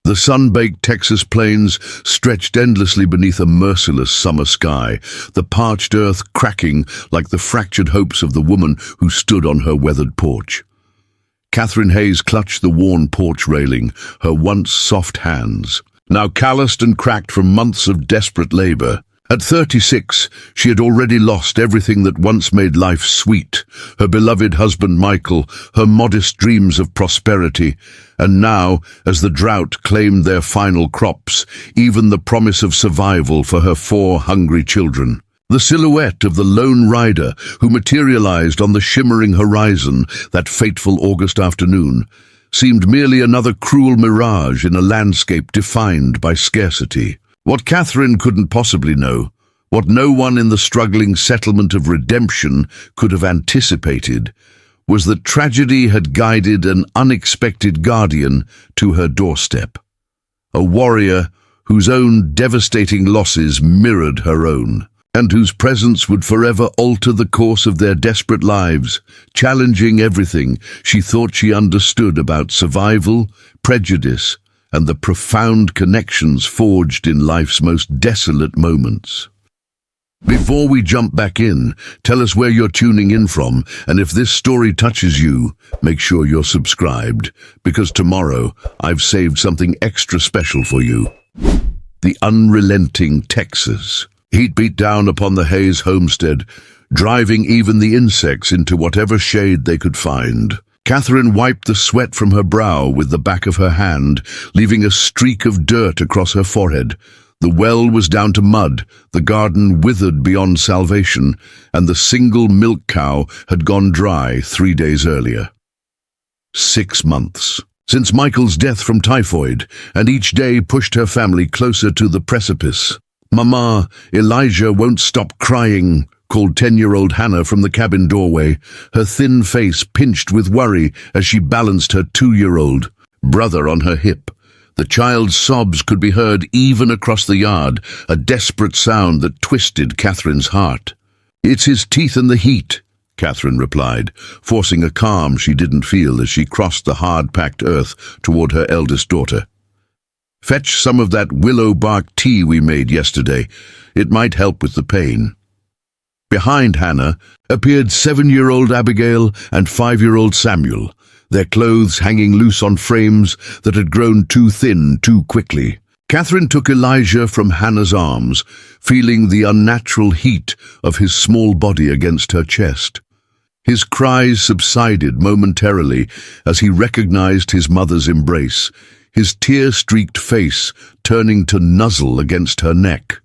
The sun-baked Texas plains stretched endlessly beneath a merciless summer sky, the parched earth cracking like the fractured hopes of the woman who stood on her weathered porch. Catherine Hayes clutched the worn porch railing, her once soft hands, now calloused and cracked from months of desperate labor. At 36, she had already lost everything that once made life sweet, her beloved husband Michael, her modest dreams of prosperity, and now, as the drought claimed their final crops, even the promise of survival for her 4 hungry children. The silhouette of the lone rider who materialized on the shimmering horizon that fateful August afternoon seemed merely another cruel mirage in a landscape defined by scarcity. What Catherine couldn't possibly know, what no one in the struggling settlement of Redemption could have anticipated, was that tragedy had guided an unexpected guardian to her doorstep. A warrior whose own devastating losses mirrored her own, and whose presence would forever alter the course of their desperate lives, challenging everything she thought she understood about survival, prejudice, and the profound connections forged in life's most desolate moments. Before we jump back in, tell us where you're tuning in from, and if this story touches you, make sure you're subscribed, because tomorrow I've saved something extra special for you. The unrelenting Texas. Heat beat down upon the Hayes homestead, driving even the insects into whatever shade they could find. Catherine wiped the sweat from her brow with the back of her hand, leaving a streak of dirt across her forehead. The well was down to mud, the garden withered beyond salvation, and the single milk cow had gone dry 3 days earlier. 6 months. Since Michael's death from typhoid, and each day pushed her family closer to the precipice. "Mama, Elijah won't stop crying," called 10-year-old Hannah from the cabin doorway, her thin face pinched with worry as she balanced her 2-year-old brother on her hip. The child's sobs could be heard even across the yard, a desperate sound that twisted Catherine's heart. "It's his teeth and the heat," Catherine replied, forcing a calm she didn't feel as she crossed the hard-packed earth toward her eldest daughter. "Fetch some of that willow bark tea we made yesterday. It might help with the pain." Behind Hannah appeared 7-year-old Abigail and 5-year-old Samuel, their clothes hanging loose on frames that had grown too thin too quickly. Catherine took Elijah from Hannah's arms, feeling the unnatural heat of his small body against her chest. His cries subsided momentarily as he recognized his mother's embrace, his tear-streaked face turning to nuzzle against her neck.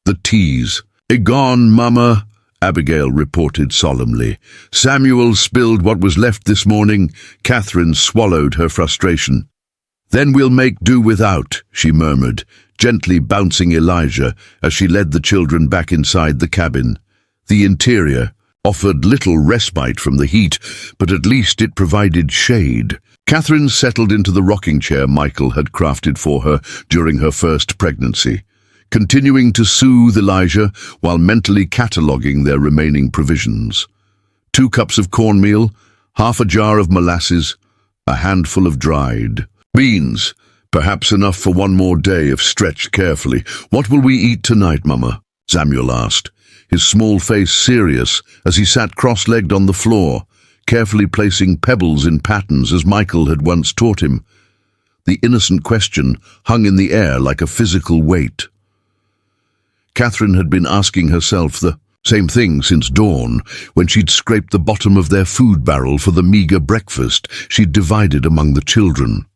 The tease. "Gone, Mama," Abigail reported solemnly. "Samuel spilled what was left this morning." Catherine swallowed her frustration. "Then we'll make do without," she murmured, gently bouncing Elijah as she led the children back inside the cabin. The interior offered little respite from the heat, but at least it provided shade. Catherine settled into the rocking chair Michael had crafted for her during her first pregnancy, continuing to soothe Elijah while mentally cataloguing their remaining provisions. 2 cups of cornmeal, half a jar of molasses, a handful of dried beans, perhaps enough for 1 more day if stretched carefully. "What will we eat tonight, Mama?" Samuel asked, his small face serious as he sat cross-legged on the floor, carefully placing pebbles in patterns as Michael had once taught him. The innocent question hung in the air like a physical weight. Catherine had been asking herself the same thing since dawn, when she'd scraped the bottom of their food barrel for the meager breakfast she'd divided among the children.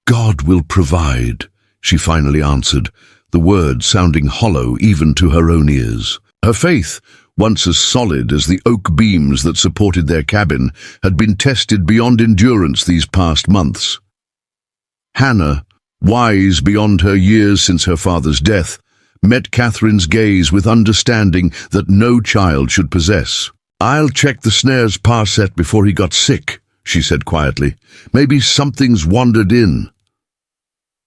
"God will provide," she finally answered, the words sounding hollow even to her own ears. Her faith, once as solid as the oak beams that supported their cabin, had been tested beyond endurance these past months. Hannah, wise beyond her years since her father's death, met Catherine's gaze with understanding that no child should possess. "I'll check the snare's parset before he got sick," she said quietly. "Maybe something's wandered in."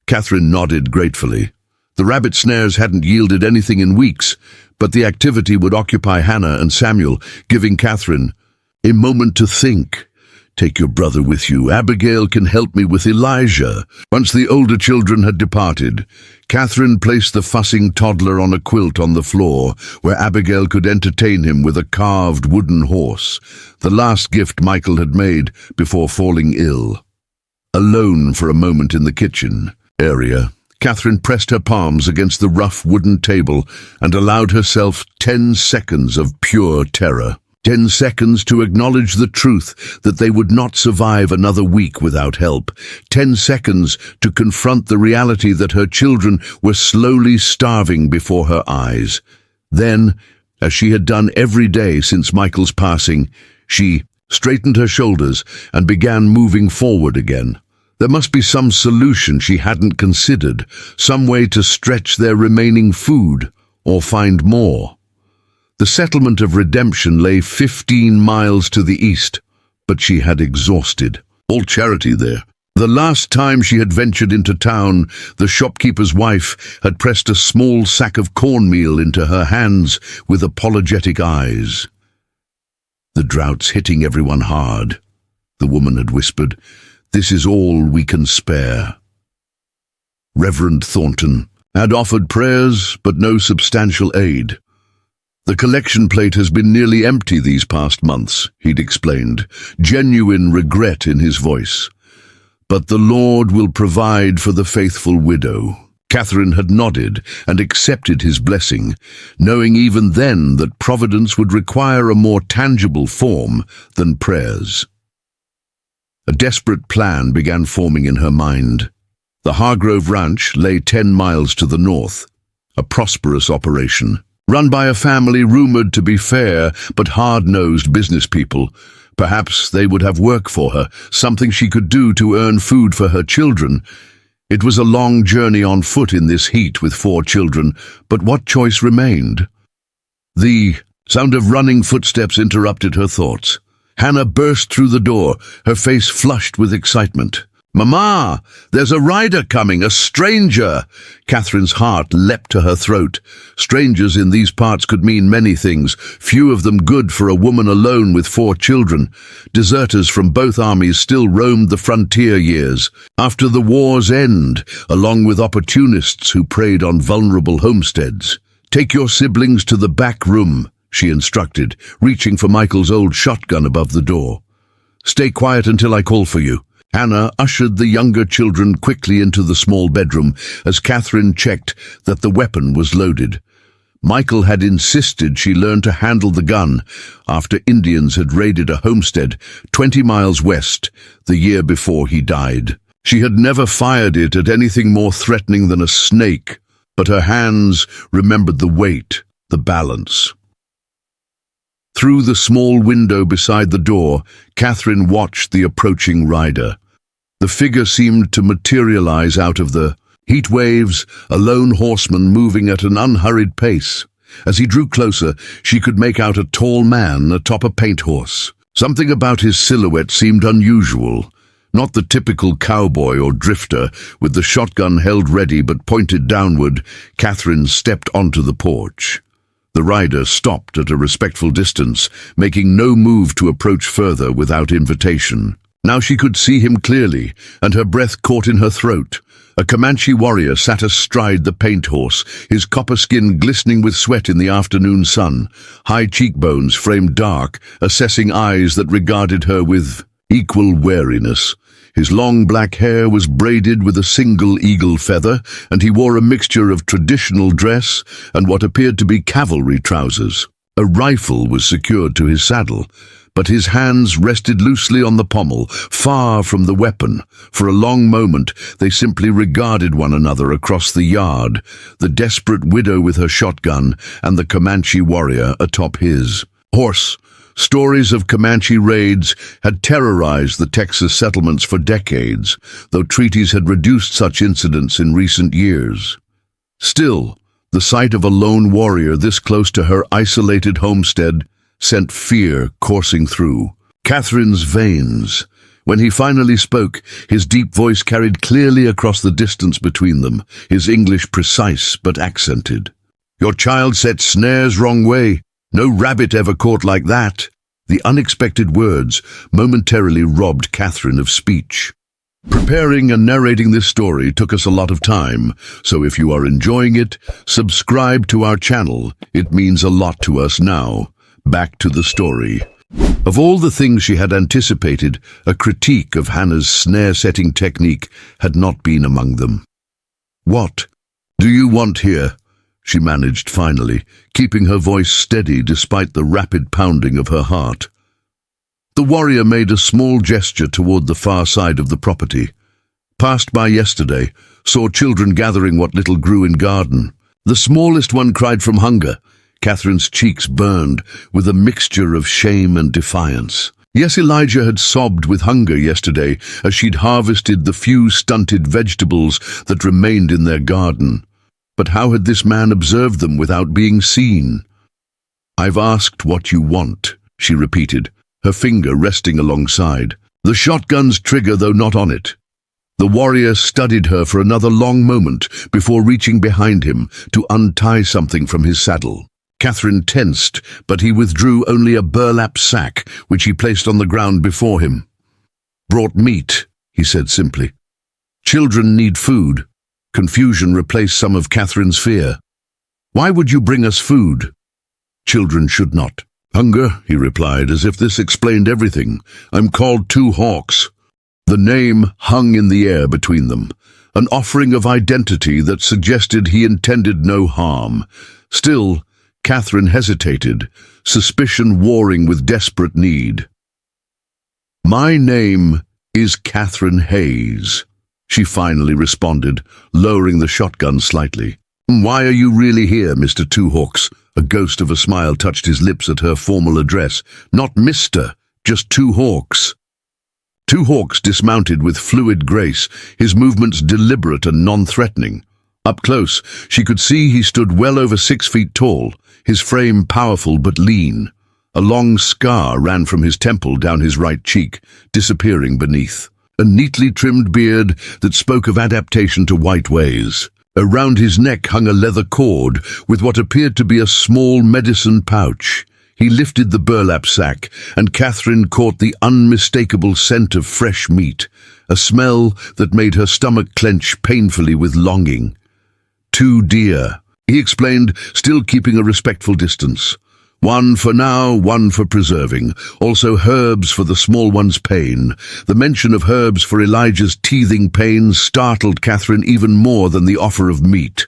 Catherine nodded gratefully. The rabbit snares hadn't yielded anything in weeks, but the activity would occupy Hannah and Samuel, giving Catherine a moment to think, Take your brother with you. Abigail can help me with Elijah." Once the older children had departed, Catherine placed the fussing toddler on a quilt on the floor, where Abigail could entertain him with a carved wooden horse, the last gift Michael had made before falling ill. Alone for a moment in the kitchen area, Catherine pressed her palms against the rough wooden table and allowed herself 10 seconds of pure terror. 10 seconds to acknowledge the truth that they would not survive another week without help. 10 seconds to confront the reality that her children were slowly starving before her eyes. Then, as she had done every day since Michael's passing, she straightened her shoulders and began moving forward again. There must be some solution she hadn't considered, some way to stretch their remaining food or find more. The settlement of Redemption lay 15 miles to the east, but she had exhausted all charity there. The last time she had ventured into town, the shopkeeper's wife had pressed a small sack of cornmeal into her hands with apologetic eyes. "The drought's hitting everyone hard," the woman had whispered. "This is all we can spare." Reverend Thornton had offered prayers, but no substantial aid. "The collection plate has been nearly empty these past months," he'd explained, genuine regret in his voice. "But the Lord will provide for the faithful widow." Catherine had nodded and accepted his blessing, knowing even then that providence would require a more tangible form than prayers. A desperate plan began forming in her mind. The Hargrove Ranch lay 10 miles to the north, a prosperous operation, run by a family rumored to be fair but hard-nosed business people. Perhaps they would have work for her, something she could do to earn food for her children. It was a long journey on foot in this heat with 4 children, but what choice remained? The sound of running footsteps interrupted her thoughts. Hannah burst through the door, her face flushed with excitement. "Mama, there's a rider coming, a stranger!" Catherine's heart leapt to her throat. Strangers in these parts could mean many things, few of them good for a woman alone with 4 children. Deserters from both armies still roamed the frontier years, after the war's end, along with opportunists who preyed on vulnerable homesteads. "Take your siblings to the back room," she instructed, reaching for Michael's old shotgun above the door. "Stay quiet until I call for you." Hannah ushered the younger children quickly into the small bedroom as Catherine checked that the weapon was loaded. Michael had insisted she learn to handle the gun after Indians had raided a homestead 20 miles west the year before he died. She had never fired it at anything more threatening than a snake, but her hands remembered the weight, the balance. Through the small window beside the door, Catherine watched the approaching rider. The figure seemed to materialize out of the heat waves, a lone horseman moving at an unhurried pace. As he drew closer, she could make out a tall man atop a paint horse. Something about his silhouette seemed unusual. Not the typical cowboy or drifter, with the shotgun held ready but pointed downward. Catherine stepped onto the porch. The rider stopped at a respectful distance, making no move to approach further without invitation. Now she could see him clearly, and her breath caught in her throat. A Comanche warrior sat astride the paint horse, his copper skin glistening with sweat in the afternoon sun, high cheekbones framed dark, assessing eyes that regarded her with equal wariness. His long black hair was braided with a single eagle feather, and he wore a mixture of traditional dress and what appeared to be cavalry trousers. A rifle was secured to his saddle, but his hands rested loosely on the pommel, far from the weapon. For a long moment, they simply regarded one another across the yard, the desperate widow with her shotgun and the Comanche warrior atop his horse. Stories of Comanche raids had terrorized the Texas settlements for decades, though treaties had reduced such incidents in recent years. Still, the sight of a lone warrior this close to her isolated homestead sent fear coursing through Catherine's veins. When he finally spoke, his deep voice carried clearly across the distance between them, his English precise but accented. "Your child set snares wrong way. No rabbit ever caught like that." The unexpected words momentarily robbed Catherine of speech. Preparing and narrating this story took us a lot of time, so if you are enjoying it, subscribe to our channel. It means a lot to us now. Back to the story. Of all the things she had anticipated, a critique of Hannah's snare-setting technique had not been among them. "What do you want here?" she managed finally, keeping her voice steady despite the rapid pounding of her heart. The warrior made a small gesture toward the far side of the property. "Passed by yesterday, saw children gathering what little grew in garden. The smallest one cried from hunger." Catherine's cheeks burned with a mixture of shame and defiance. Yes, Elijah had sobbed with hunger yesterday as she'd harvested the few stunted vegetables that remained in their garden. But how had this man observed them without being seen? "I've asked what you want," she repeated, her finger resting alongside. The shotgun's trigger, though not on it. The warrior studied her for another long moment before reaching behind him to untie something from his saddle. Catherine tensed, but he withdrew only a burlap sack, which he placed on the ground before him. "Brought meat," he said simply. "Children need food." Confusion replaced some of Catherine's fear. "Why would you bring us food?" "Children should not." "Hunger," he replied, as if this explained everything. "I'm called Two Hawks." The name hung in the air between them, an offering of identity that suggested he intended no harm. Still, Catherine hesitated, suspicion warring with desperate need. "My name is Catherine Hayes," she finally responded, lowering the shotgun slightly. "Why are you really here, Mr. Two Hawks?" A ghost of a smile touched his lips at her formal address. "Not Mr., just Two Hawks." Two Hawks dismounted with fluid grace, his movements deliberate and non-threatening. Up close, she could see he stood well over 6 feet tall, his frame powerful but lean. A long scar ran from his temple down his right cheek, disappearing beneath. A neatly trimmed beard that spoke of adaptation to white ways. Around his neck hung a leather cord with what appeared to be a small medicine pouch. He lifted the burlap sack, and Catherine caught the unmistakable scent of fresh meat, a smell that made her stomach clench painfully with longing. "2 deer," he explained, still keeping a respectful distance. "One for now, one for preserving. Also herbs for the small one's pain." The mention of herbs for Elijah's teething pain startled Catherine even more than the offer of meat.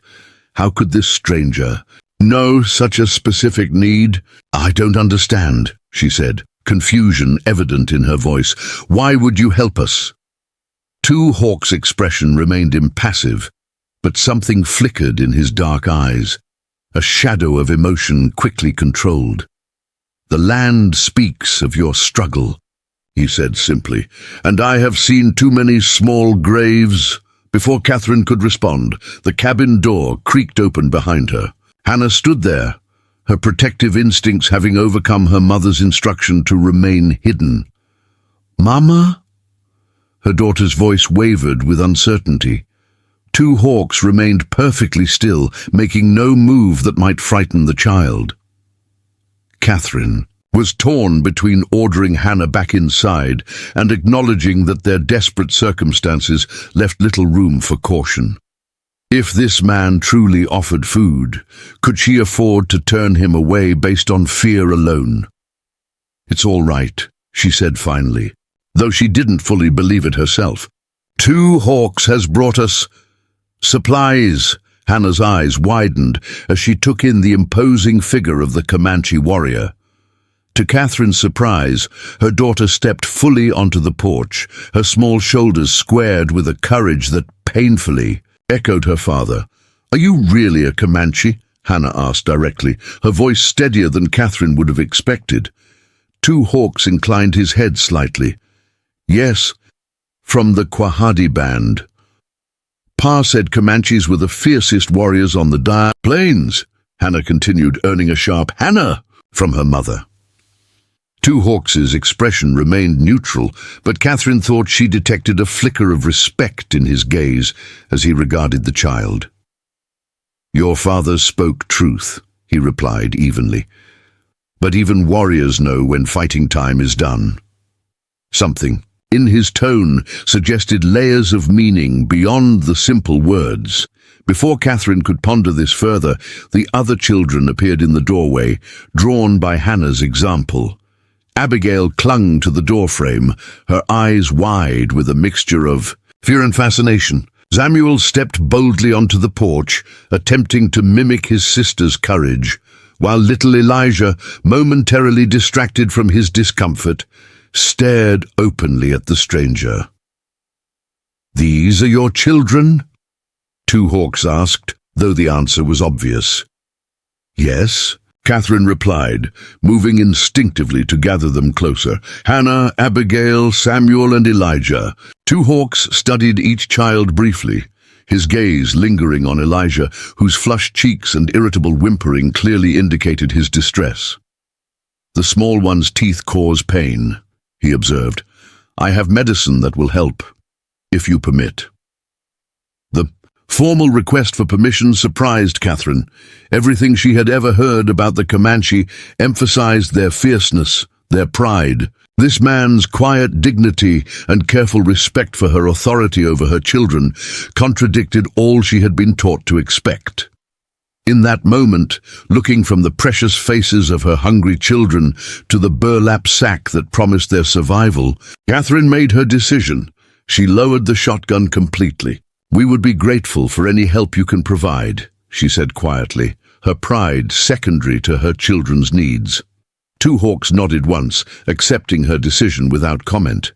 How could this stranger know such a specific need? "I don't understand," she said, confusion evident in her voice. "Why would you help us?" Two Hawks' expression remained impassive, but something flickered in his dark eyes. A shadow of emotion quickly controlled. "The land speaks of your struggle," he said simply, "and I have seen too many small graves." Before Catherine could respond, the cabin door creaked open behind her. Hannah stood there, her protective instincts having overcome her mother's instruction to remain hidden. "Mama?" Her daughter's voice wavered with uncertainty. Two Hawks remained perfectly still, making no move that might frighten the child. Catherine was torn between ordering Hannah back inside and acknowledging that their desperate circumstances left little room for caution. If this man truly offered food, could she afford to turn him away based on fear alone? "It's all right," she said finally, though she didn't fully believe it herself. "Two Hawks has brought us supplies." Hannah's eyes widened as she took in the imposing figure of the Comanche warrior. To Catherine's surprise, her daughter stepped fully onto the porch, her small shoulders squared with a courage that painfully echoed her father. "Are you really a Comanche?" Hannah asked directly, her voice steadier than Catherine would have expected. Two Hawks inclined his head slightly. "Yes, from the Quahadi band." "Pa said Comanches were the fiercest warriors on the plains," Hannah continued, earning a sharp "Hannah" from her mother. Two Hawks' expression remained neutral, but Catherine thought she detected a flicker of respect in his gaze as he regarded the child. "Your father spoke truth," he replied evenly. but even warriors know when fighting time is done. Something in his tone suggested layers of meaning beyond the simple words. Before Catherine could ponder this further, the other children appeared in the doorway, drawn by Hannah's example. Abigail clung to the doorframe, her eyes wide with a mixture of fear and fascination. Samuel stepped boldly onto the porch, attempting to mimic his sister's courage, while little Elijah, momentarily distracted from his discomfort, stared openly at the stranger. "These are your children?" Two Hawks asked, though the answer was obvious. "Yes," Catherine replied, moving instinctively to gather them closer. Hannah, Abigail, Samuel, and Elijah. Two Hawks studied each child briefly, his gaze lingering on Elijah, whose flushed cheeks and irritable whimpering clearly indicated his distress. "The small one's teeth cause pain," he observed. "I have medicine that will help, if you permit." The formal request for permission surprised Catherine. Everything she had ever heard about the Comanche emphasized their fierceness, their pride. This man's quiet dignity and careful respect for her authority over her children contradicted all she had been taught to expect. In that moment, looking from the precious faces of her hungry children to the burlap sack that promised their survival, Catherine made her decision. She lowered the shotgun completely. "We would be grateful for any help you can provide," she said quietly, her pride secondary to her children's needs. Two Hawks nodded once, accepting her decision without comment.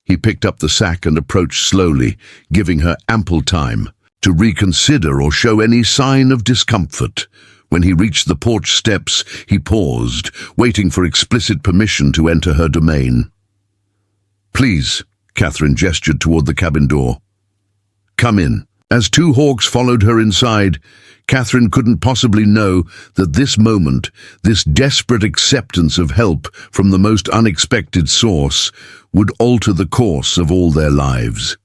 He picked up the sack and approached slowly, giving her ample time to reconsider or show any sign of discomfort. When he reached the porch steps, he paused, waiting for explicit permission to enter her domain. "Please," Catherine gestured toward the cabin door. "Come in." As Two Hawks followed her inside, Catherine couldn't possibly know that this moment, this desperate acceptance of help from the most unexpected source, would alter the course of all their lives.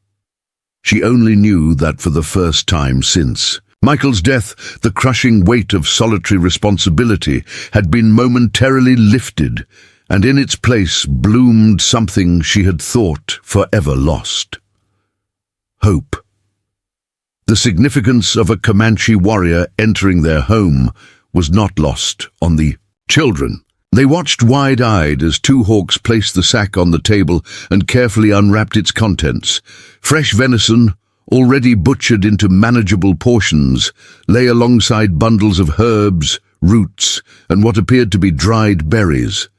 She only knew that for the first time since Michael's death, the crushing weight of solitary responsibility had been momentarily lifted, and in its place bloomed something she had thought forever lost: hope. The significance of a Comanche warrior entering their home was not lost on the children. They watched wide-eyed as Two Hawks placed the sack on the table and carefully unwrapped its contents. Fresh venison, already butchered into manageable portions, lay alongside bundles of herbs, roots, and what appeared to be dried berries.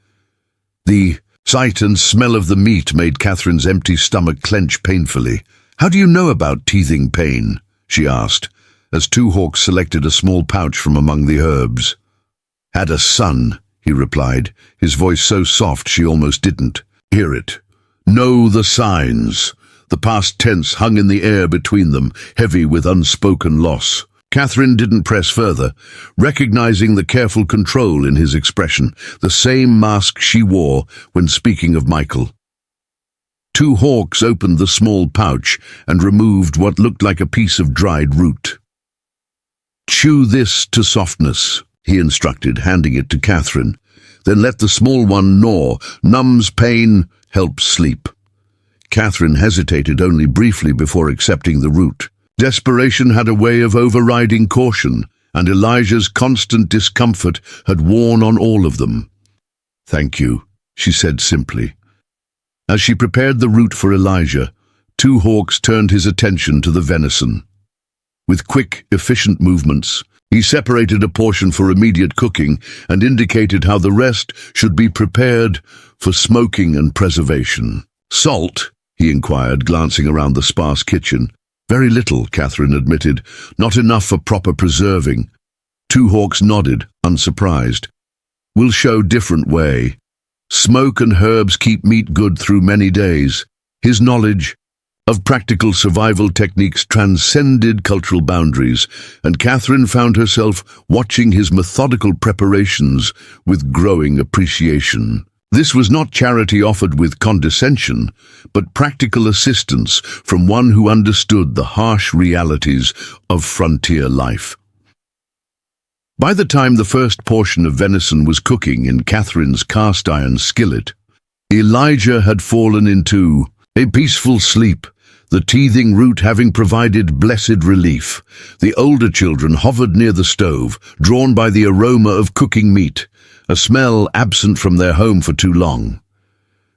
The sight and smell of the meat made Catherine's empty stomach clench painfully. "How do you know about teething pain?" she asked, as Two Hawks selected a small pouch from among the herbs. "Had a son," he replied, his voice so soft she almost didn't hear it. "Know the signs." The past tense hung in the air between them, heavy with unspoken loss. Catherine didn't press further, recognizing the careful control in his expression, the same mask she wore when speaking of Michael. Two Hawks opened the small pouch and removed what looked like a piece of dried root. "Chew this to softness," he instructed, handing it to Catherine. "Then let the small one gnaw, numbs pain, helps sleep." Catherine hesitated only briefly before accepting the root. Desperation had a way of overriding caution, and Elijah's constant discomfort had worn on all of them. "Thank you," she said simply. As she prepared the root for Elijah, Two Hawks turned his attention to the venison. With quick, efficient movements, he separated a portion for immediate cooking and indicated how the rest should be prepared for smoking and preservation. "Salt?" he inquired, glancing around the sparse kitchen. "Very little," Catherine admitted. "Not enough for proper preserving." Two Hawks nodded, unsurprised. "We'll show different way. Smoke and herbs keep meat good through many days." His knowledge of practical survival techniques transcended cultural boundaries, and Catherine found herself watching his methodical preparations with growing appreciation. This was not charity offered with condescension, but practical assistance from one who understood the harsh realities of frontier life. By the time the first portion of venison was cooking in Catherine's cast-iron skillet, Elijah had fallen into a peaceful sleep, the teething root having provided blessed relief. The older children hovered near the stove, drawn by the aroma of cooking meat, a smell absent from their home for too long.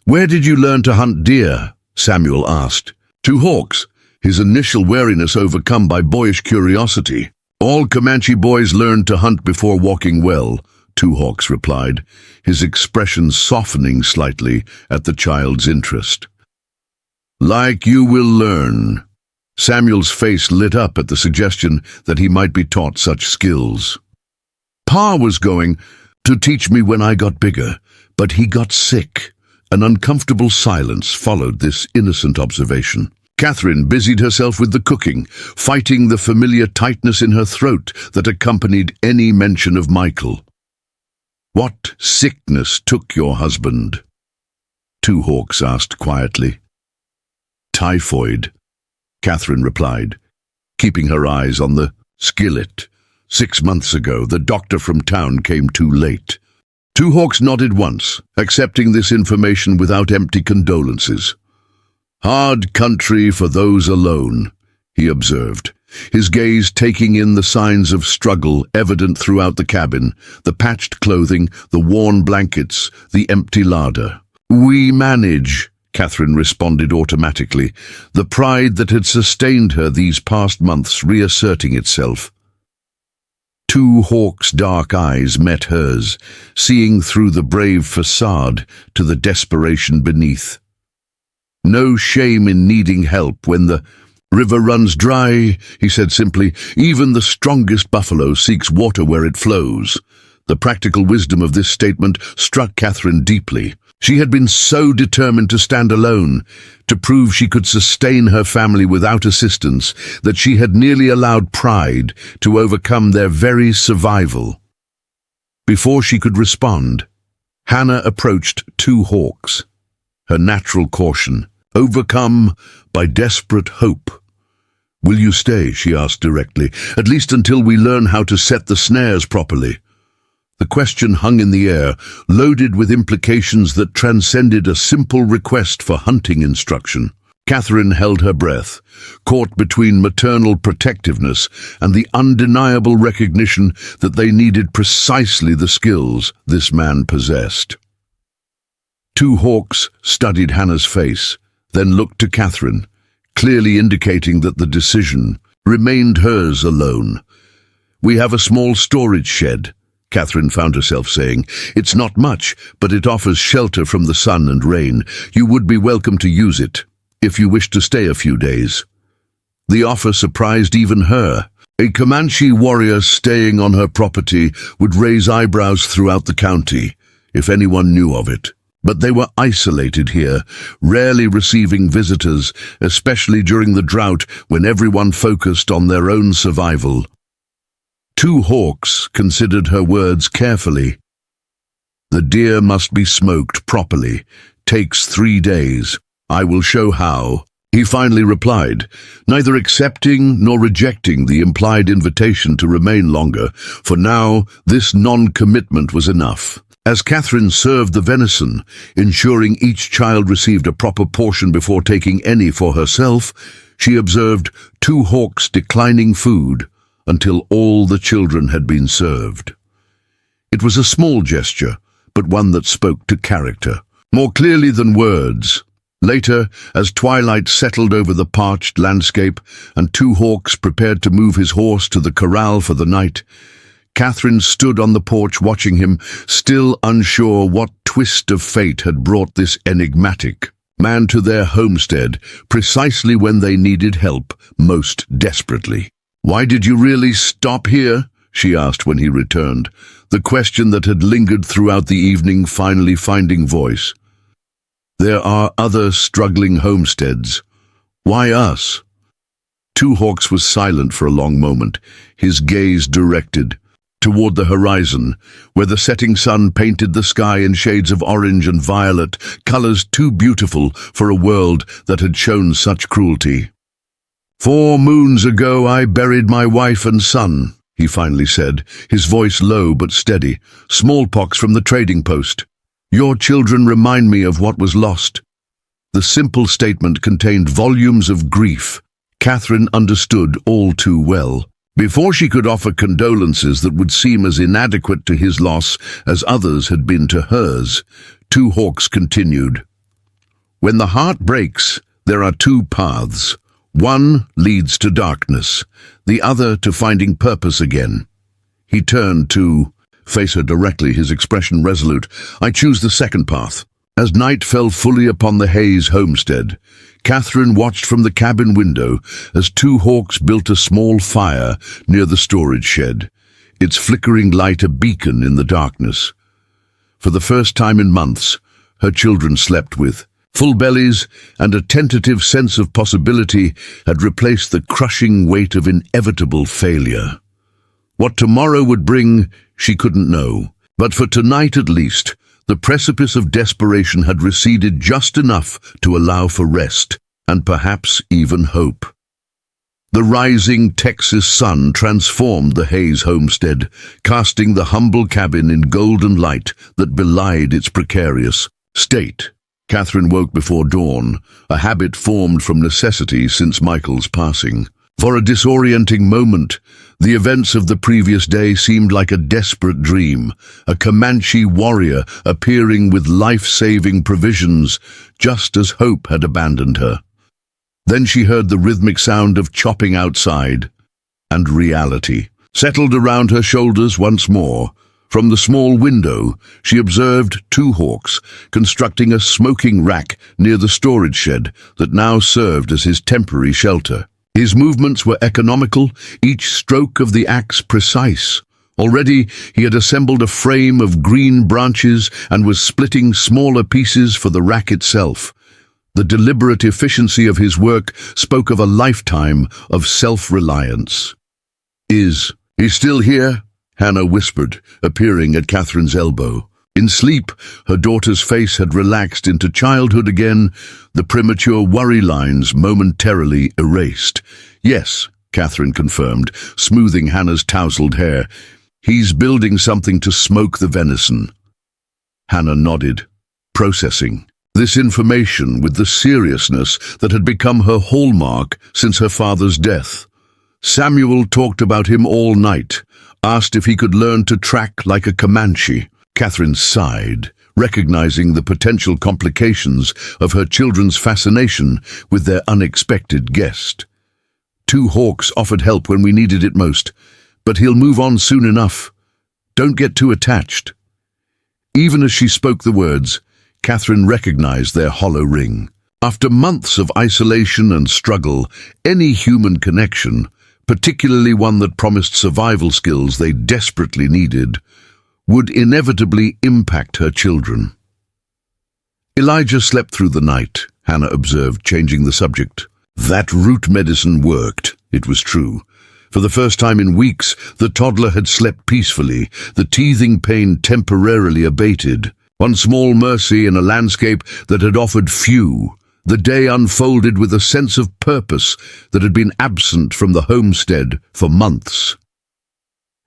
"Where did you learn to hunt deer?" Samuel asked. "Two hawks," his initial wariness overcome by boyish curiosity. "All Comanche boys learned to hunt before walking well," Two Hawks replied, his expression softening slightly at the child's interest. "Like you will learn." Samuel's face lit up at the suggestion that he might be taught such skills. "Pa was going to teach me when I got bigger, but he got sick." An uncomfortable silence followed this innocent observation. Catherine busied herself with the cooking, fighting the familiar tightness in her throat that accompanied any mention of Michael. "What sickness took your husband?" Two Hawks asked quietly. "Typhoid," Catherine replied, keeping her eyes on the skillet. 6 months ago, the doctor from town came too late." Two Hawks nodded once, accepting this information without empty condolences. "Hard country for those alone," he observed, his gaze taking in the signs of struggle evident throughout the cabin, the patched clothing, the worn blankets, the empty larder. "We manage," Catherine responded automatically, the pride that had sustained her these past months reasserting itself. Two Hawks' dark eyes met hers, seeing through the brave facade to the desperation beneath. "No shame in needing help when the river runs dry," he said simply. "Even the strongest buffalo seeks water where it flows." The practical wisdom of this statement struck Catherine deeply. She had been so determined to stand alone, to prove she could sustain her family without assistance, that she had nearly allowed pride to overcome their very survival. Before she could respond, Hannah approached Two Hawks, her natural caution overcome by desperate hope. "Will you stay?" she asked directly, "at least until we learn how to set the snares properly?" The question hung in the air, loaded with implications that transcended a simple request for hunting instruction. Catherine held her breath, caught between maternal protectiveness and the undeniable recognition that they needed precisely the skills this man possessed. Two Hawks studied Hannah's face, then looked to Catherine, clearly indicating that the decision remained hers alone. "We have a small storage shed," Catherine found herself saying. "It's not much, but it offers shelter from the sun and rain. You would be welcome to use it, if you wish to stay a few days." The offer surprised even her. A Comanche warrior staying on her property would raise eyebrows throughout the county, if anyone knew of it. But they were isolated here, rarely receiving visitors, especially during the drought when everyone focused on their own survival. Two Hawks considered her words carefully. "The deer must be smoked properly. Takes 3 days. I will show how," he finally replied, neither accepting nor rejecting the implied invitation to remain longer. For now, this non-commitment was enough. As Catherine served the venison, ensuring each child received a proper portion before taking any for herself, she observed Two Hawks declining food until all the children had been served. It was a small gesture, but one that spoke to character, more clearly than words. Later, as twilight settled over the parched landscape and Two Hawks prepared to move his horse to the corral for the night, Catherine stood on the porch watching him, still unsure what twist of fate had brought this enigmatic man to their homestead precisely when they needed help most desperately. "Why did you really stop here?" she asked when he returned, the question that had lingered throughout the evening finally finding voice. "There are other struggling homesteads. Why us?" Two Hawks was silent for a long moment, his gaze directed toward the horizon, where the setting sun painted the sky in shades of orange and violet, colors too beautiful for a world that had shown such cruelty. 4 moons ago I buried my wife and son," he finally said, his voice low but steady. "Smallpox from the trading post. Your children remind me of what was lost." The simple statement contained volumes of grief. Catherine understood all too well. Before she could offer condolences that would seem as inadequate to his loss as others had been to hers, Two Hawks continued. "When the heart breaks, there are two paths. One leads to darkness, the other to finding purpose again." He turned to face her directly, his expression resolute. "I choose the second path." As night fell fully upon the Hayes homestead, Catherine watched from the cabin window as Two Hawks built a small fire near the storage shed, its flickering light a beacon in the darkness. For the first time in months, her children slept with full bellies, and a tentative sense of possibility had replaced the crushing weight of inevitable failure. What tomorrow would bring, she couldn't know, but for tonight at least, the precipice of desperation had receded just enough to allow for rest, and perhaps even hope. The rising Texas sun transformed the Hayes homestead, casting the humble cabin in golden light that belied its precarious state. Catherine woke before dawn, a habit formed from necessity since Michael's passing. For a disorienting moment, the events of the previous day seemed like a desperate dream, a Comanche warrior appearing with life-saving provisions, just as hope had abandoned her. Then she heard the rhythmic sound of chopping outside, and reality settled around her shoulders once more. From the small window, she observed Two Hawks constructing a smoking rack near the storage shed that now served as his temporary shelter. His movements were economical, each stroke of the axe precise. Already he had assembled a frame of green branches and was splitting smaller pieces for the rack itself. The deliberate efficiency of his work spoke of a lifetime of self-reliance. "Is he still here?" Hannah whispered, appearing at Catherine's elbow. In sleep, her daughter's face had relaxed into childhood again, the premature worry lines momentarily erased. "Yes," Catherine confirmed, smoothing Hannah's tousled hair. "He's building something to smoke the venison." Hannah nodded, processing this information with the seriousness that had become her hallmark since her father's death. Samuel talked about him all night, asked if he could learn to track like a Comanche. Catherine sighed, recognizing the potential complications of her children's fascination with their unexpected guest. "Two Hawks offered help when we needed it most, but he'll move on soon enough. Don't get too attached." Even as she spoke the words, Catherine recognized their hollow ring. After months of isolation and struggle, any human connection, particularly one that promised survival skills they desperately needed, would inevitably impact her children. "Elijah slept through the night," Hannah observed, changing the subject. That root medicine worked, it was true. For the first time in weeks, the toddler had slept peacefully, the teething pain temporarily abated. One small mercy in a landscape that had offered few. The day unfolded with a sense of purpose that had been absent from the homestead for months.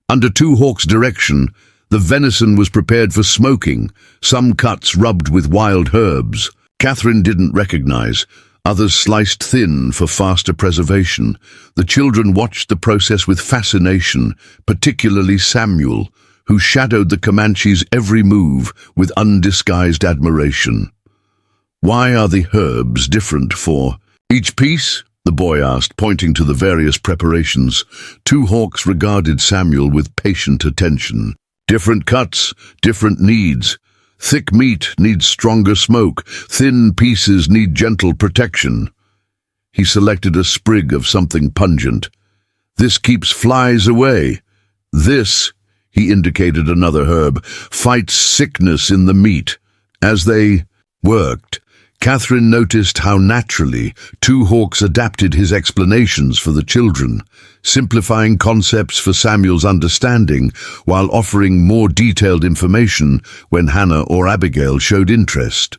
Under Two Hawks' direction, the venison was prepared for smoking, some cuts rubbed with wild herbs. Catherine didn't recognize, others sliced thin for faster preservation. The children watched the process with fascination, particularly Samuel, who shadowed the Comanche's every move with undisguised admiration. "Why are the herbs different for each piece?" the boy asked, pointing to the various preparations. Two Hawks regarded Samuel with patient attention. "Different cuts, different needs. Thick meat needs stronger smoke. Thin pieces need gentle protection." He selected a sprig of something pungent. "This keeps flies away. This," he indicated another herb, "fights sickness in the meat." As they worked, Catherine noticed how naturally Two Hawks adapted his explanations for the children, simplifying concepts for Samuel's understanding while offering more detailed information when Hannah or Abigail showed interest.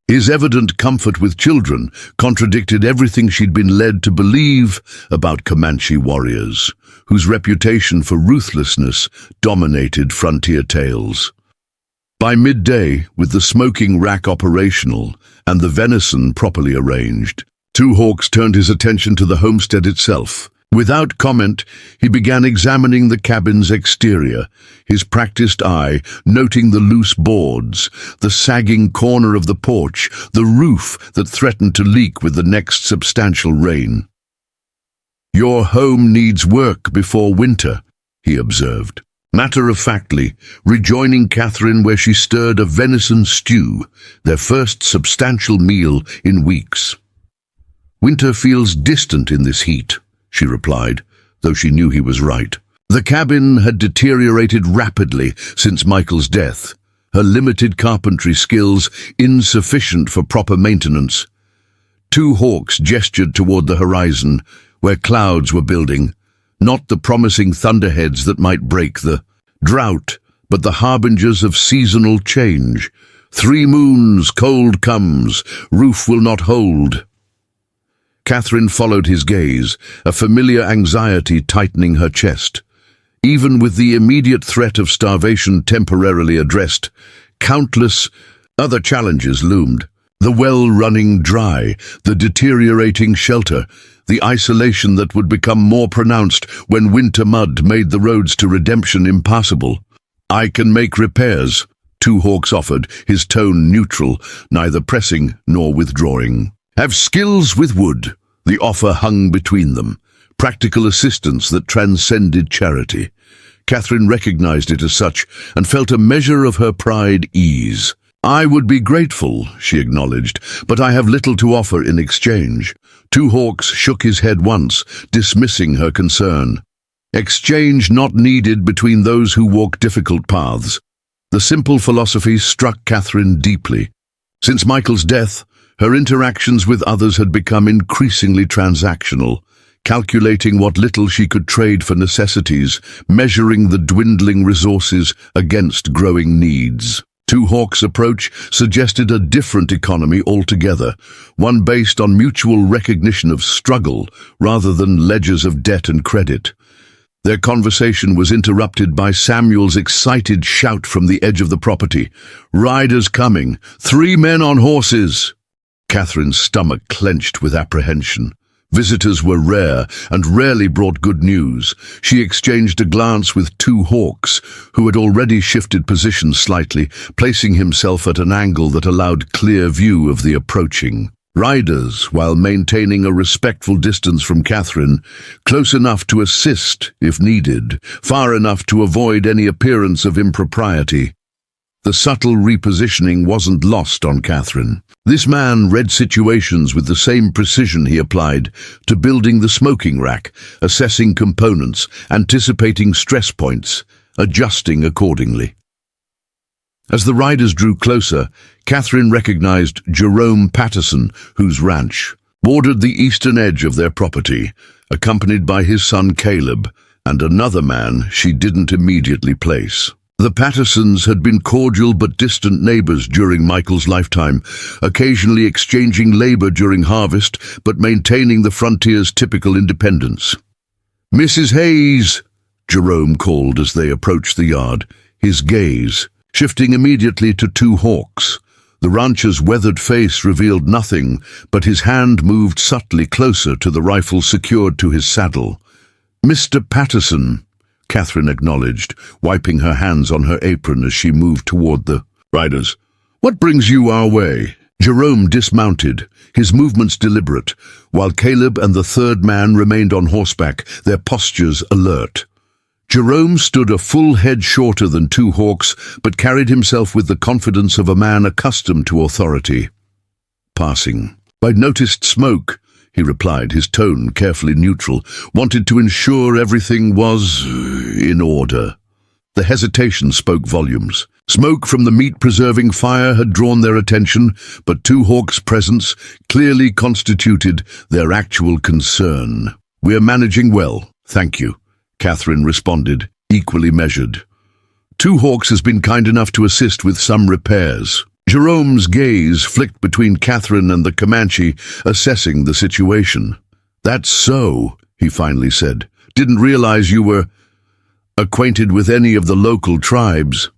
His evident comfort with children contradicted everything she'd been led to believe about Comanche warriors, whose reputation for ruthlessness dominated frontier tales. By midday, with the smoking rack operational and the venison properly arranged, Two Hawks turned his attention to the homestead itself. Without comment, he began examining the cabin's exterior, his practiced eye noting the loose boards, the sagging corner of the porch, the roof that threatened to leak with the next substantial rain. "Your home needs work before winter," he observed, matter-of-factly, rejoining Catherine where she stirred a venison stew, their first substantial meal in weeks. "Winter feels distant in this heat," she replied, though she knew he was right. The cabin had deteriorated rapidly since Michael's death, her limited carpentry skills insufficient for proper maintenance. Two Hawks gestured toward the horizon, where clouds were building, not the promising thunderheads that might break the drought, but the harbingers of seasonal change. "3 moons, cold comes, roof will not hold." Catherine followed his gaze, a familiar anxiety tightening her chest. Even with the immediate threat of starvation temporarily addressed, countless other challenges loomed. The well running dry, the deteriorating shelter, the isolation that would become more pronounced when winter mud made the roads to redemption impassable. "I can make repairs," Two Hawks offered, his tone neutral, neither pressing nor withdrawing. "Have skills with wood," the offer hung between them, practical assistance that transcended charity. Catherine recognized it as such and felt a measure of her pride ease. "I would be grateful," she acknowledged, "but I have little to offer in exchange." Two Hawks shook his head once, dismissing her concern. Exchange not needed between those who walk difficult paths. The simple philosophy struck Catherine deeply. Since Michael's death, her interactions with others had become increasingly transactional, calculating what little she could trade for necessities, measuring the dwindling resources against growing needs. Two Hawks' approach suggested a different economy altogether, one based on mutual recognition of struggle rather than ledgers of debt and credit. Their conversation was interrupted by Samuel's excited shout from the edge of the property. "Riders coming! 3 men on horses!" Catherine's stomach clenched with apprehension. Visitors were rare and rarely brought good news. She exchanged a glance with Two Hawks, who had already shifted position slightly, placing himself at an angle that allowed clear view of the approaching riders, while maintaining a respectful distance from Catherine, close enough to assist if needed, far enough to avoid any appearance of impropriety. The subtle repositioning wasn't lost on Catherine. This man read situations with the same precision he applied to building the smoking rack, assessing components, anticipating stress points, adjusting accordingly. As the riders drew closer, Catherine recognized Jerome Patterson, whose ranch bordered the eastern edge of their property, accompanied by his son Caleb, and another man she didn't immediately place. The Pattersons had been cordial but distant neighbors during Michael's lifetime, occasionally exchanging labor during harvest but maintaining the frontier's typical independence. "Mrs. Hayes," Jerome called as they approached the yard, his gaze shifting immediately to Two Hawks. The rancher's weathered face revealed nothing, but his hand moved subtly closer to the rifle secured to his saddle. "Mr. Patterson," Catherine acknowledged, wiping her hands on her apron as she moved toward the riders. "What brings you our way?" Jerome dismounted, his movements deliberate, while Caleb and the third man remained on horseback, their postures alert. Jerome stood a full head shorter than Two Hawks, but carried himself with the confidence of a man accustomed to authority. "Passing. I noticed smoke," he replied, his tone carefully neutral. "Wanted to ensure everything was in order." The hesitation spoke volumes. Smoke from the meat-preserving fire had drawn their attention, but Two Hawks' presence clearly constituted their actual concern. "We're managing well, thank you," Catherine responded, equally measured. "Two Hawks has been kind enough to assist with some repairs." Jerome's gaze flicked between Catherine and the Comanche, assessing the situation. "That's so," he finally said. "Didn't realize you were acquainted with any of the local tribes."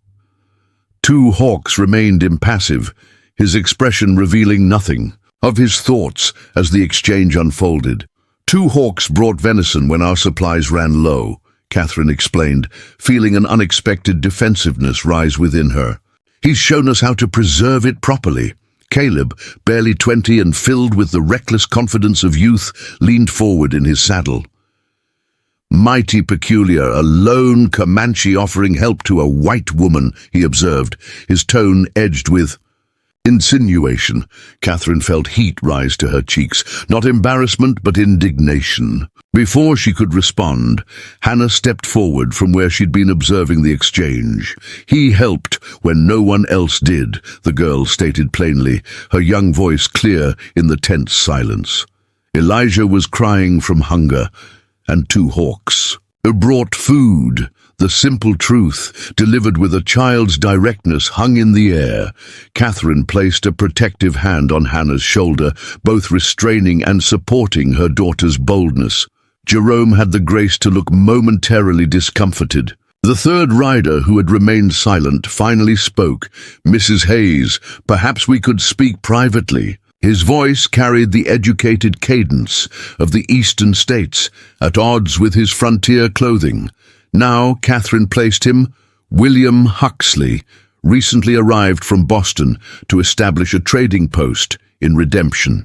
Two Hawks remained impassive, his expression revealing nothing of his thoughts as the exchange unfolded. "Two Hawks brought venison when our supplies ran low," Catherine explained, feeling an unexpected defensiveness rise within her. "He's shown us how to preserve it properly." Caleb, barely 20 and filled with the reckless confidence of youth, leaned forward in his saddle. "Mighty peculiar, a lone Comanche offering help to a white woman," he observed, his tone edged with insinuation. Catherine felt heat rise to her cheeks, not embarrassment but indignation. Before she could respond, Hannah stepped forward from where she'd been observing the exchange. "He helped when no one else did," the girl stated plainly, her young voice clear in the tense silence. "Elijah was crying from hunger, and two Hawks brought food." The simple truth, delivered with a child's directness, hung in the air. Catherine placed a protective hand on Hannah's shoulder, both restraining and supporting her daughter's boldness. Jerome had the grace to look momentarily discomforted. The third rider, who had remained silent, finally spoke. "Mrs. Hayes, perhaps we could speak privately." His voice carried the educated cadence of the eastern states, at odds with his frontier clothing. Now Catherine placed him, William Huxley, recently arrived from Boston to establish a trading post in Redemption.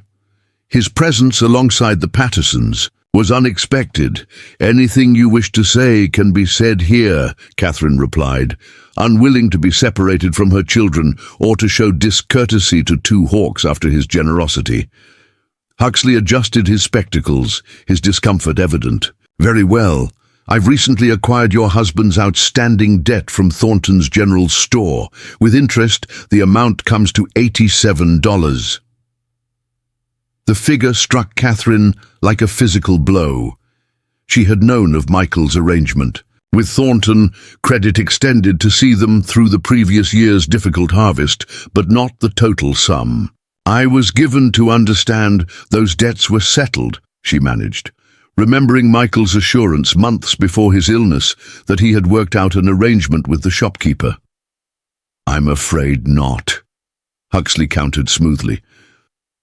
His presence alongside the Pattersons was unexpected. "Anything you wish to say can be said here," Catherine replied, unwilling to be separated from her children or to show discourtesy to two Hawks after his generosity. Huxley adjusted his spectacles, his discomfort evident. "Very well. I've recently acquired your husband's outstanding debt from Thornton's General Store. With interest, the amount comes to $87. The figure struck Catherine like a physical blow. She had known of Michael's arrangement. With Thornton, credit extended to see them through the previous year's difficult harvest, but not the total sum. "I was given to understand those debts were settled," she managed, remembering Michael's assurance months before his illness that he had worked out an arrangement with the shopkeeper. "I'm afraid not," Huxley countered smoothly.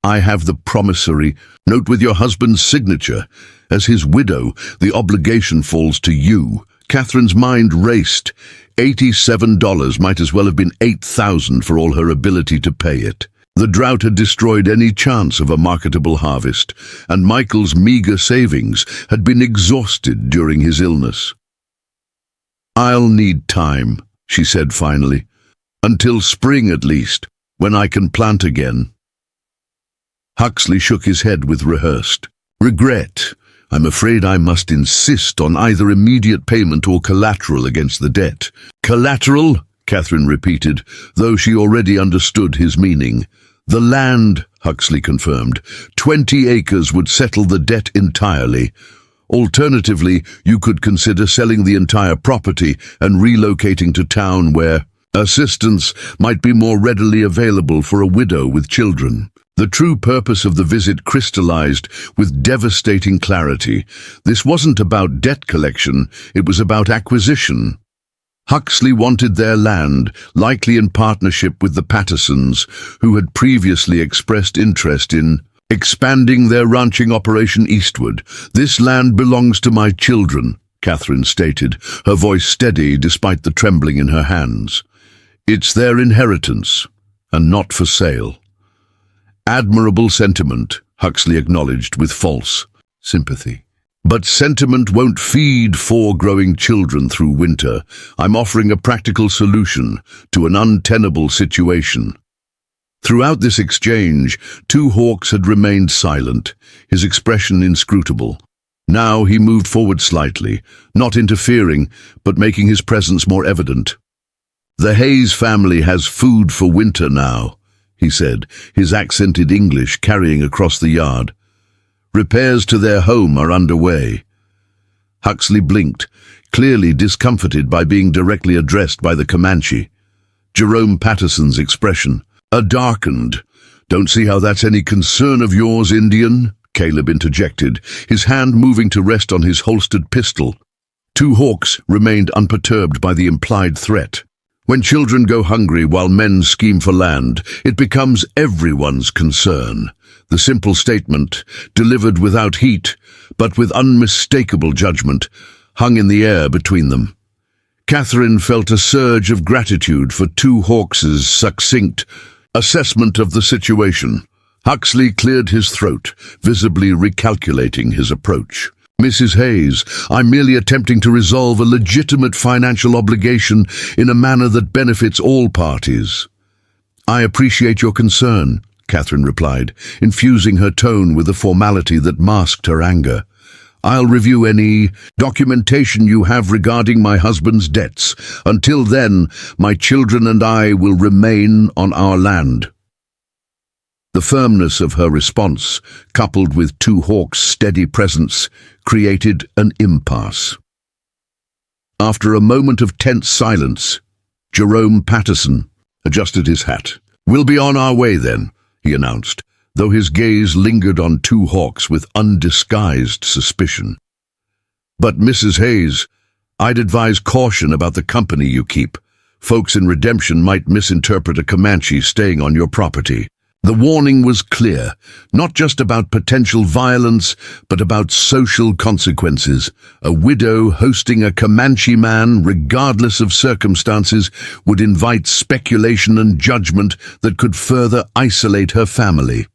"I have the promissory note with your husband's signature. As his widow, the obligation falls to you." Catherine's mind raced. $87 might as well have been $8,000 for all her ability to pay it. The drought had destroyed any chance of a marketable harvest, and Michael's meager savings had been exhausted during his illness. "I'll need time," she said finally. "Until spring at least, when I can plant again." Huxley shook his head with rehearsed regret. "I'm afraid I must insist on either immediate payment or collateral against the debt." "Collateral?" Catherine repeated, though she already understood his meaning. "The land," Huxley confirmed. 20 acres would settle the debt entirely. Alternatively, you could consider selling the entire property and relocating to town where assistance might be more readily available for a widow with children. The true purpose of the visit crystallized with devastating clarity. This wasn't about debt collection, it was about acquisition. Huxley wanted their land, likely in partnership with the Pattersons, who had previously expressed interest in expanding their ranching operation eastward. "This land belongs to my children," Catherine stated, her voice steady despite the trembling in her hands. "It's their inheritance, and not for sale." "Admirable sentiment," Huxley acknowledged with false sympathy. "But sentiment won't feed 4 growing children through winter. I'm offering a practical solution to an untenable situation." Throughout this exchange, two Hawks had remained silent, his expression inscrutable. Now he moved forward slightly, not interfering, but making his presence more evident. "The Hayes family has food for winter now," he said, his accented English carrying across the yard. "Repairs to their home are underway." Huxley blinked, clearly discomforted by being directly addressed by the Comanche. Jerome Patterson's expression Darkened. Don't see how that's any concern of yours, Indian, Caleb interjected, his hand moving to rest on his holstered pistol. Two Hawks remained unperturbed by the implied threat. When children go hungry while men scheme for land, it becomes everyone's concern. The simple statement, delivered without heat, but with unmistakable judgment, hung in the air between them. Catherine felt a surge of gratitude for Two Hawks' succinct assessment of the situation. Huxley cleared his throat, visibly recalculating his approach. Mrs. Hayes, I'm merely attempting to resolve a legitimate financial obligation in a manner that benefits all parties. I appreciate your concern, Catherine replied, infusing her tone with a formality that masked her anger. I'll review any documentation you have regarding my husband's debts. Until then, my children and I will remain on our land. The firmness of her response, coupled with Two Hawks' steady presence, created an impasse. After a moment of tense silence, Jerome Patterson adjusted his hat. We'll be on our way then, he announced, though his gaze lingered on Two Hawks with undisguised suspicion. But Mrs. Hayes, I'd advise caution about the company you keep. Folks in Redemption might misinterpret a Comanche staying on your property. The warning was clear, not just about potential violence, but about social consequences. A widow hosting a Comanche man, regardless of circumstances, would invite speculation and judgment that could further isolate her family.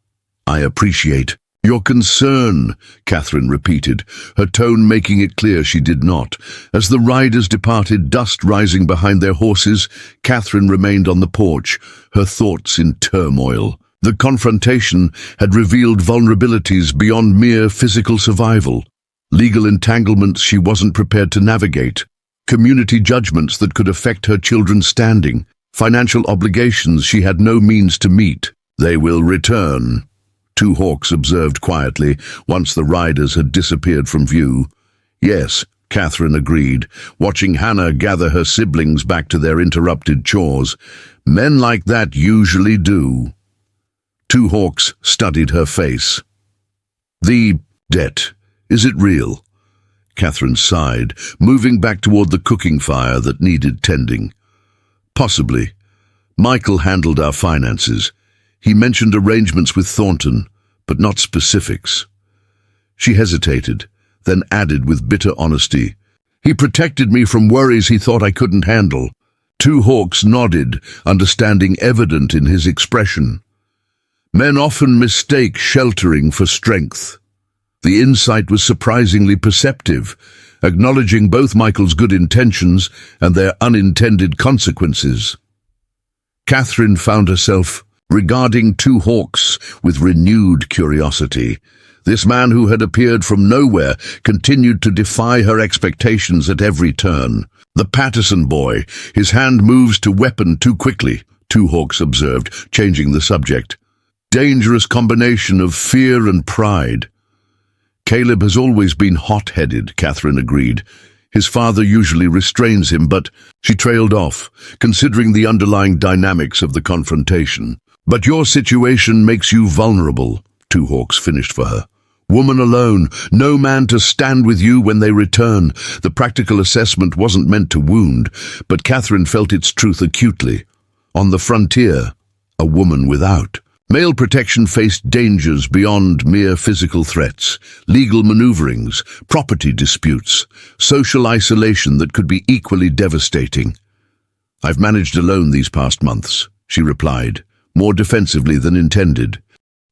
I appreciate your concern, Catherine repeated, her tone making it clear she did not. As the riders departed, dust rising behind their horses, Catherine remained on the porch, her thoughts in turmoil. The confrontation had revealed vulnerabilities beyond mere physical survival, legal entanglements she wasn't prepared to navigate, community judgments that could affect her children's standing, financial obligations she had no means to meet. They will return, Two Hawks observed quietly, once the riders had disappeared from view. Yes, Catherine agreed, watching Hannah gather her siblings back to their interrupted chores. Men like that usually do. Two Hawks studied her face. The debt, is it real? Catherine sighed, moving back toward the cooking fire that needed tending. Possibly. Michael handled our finances. He mentioned arrangements with Thornton, but not specifics. She hesitated, then added with bitter honesty, He protected me from worries he thought I couldn't handle. Two Hawks nodded, understanding evident in his expression. Men often mistake sheltering for strength. The insight was surprisingly perceptive, acknowledging both Michael's good intentions and their unintended consequences. Catherine found herself regarding Two Hawks with renewed curiosity. This man who had appeared from nowhere continued to defy her expectations at every turn. The Patterson boy, his hand moves to weapon too quickly, Two Hawks observed, changing the subject. Dangerous combination of fear and pride. Caleb has always been hot-headed, Catherine agreed. His father usually restrains him, but she trailed off, considering the underlying dynamics of the confrontation. But your situation makes you vulnerable, Two Hawks finished for her. Woman alone, no man to stand with you when they return. The practical assessment wasn't meant to wound, but Catherine felt its truth acutely. On the frontier, a woman without. Male protection faced dangers beyond mere physical threats, legal maneuverings, property disputes, social isolation that could be equally devastating. I've managed alone these past months, she replied, more defensively than intended.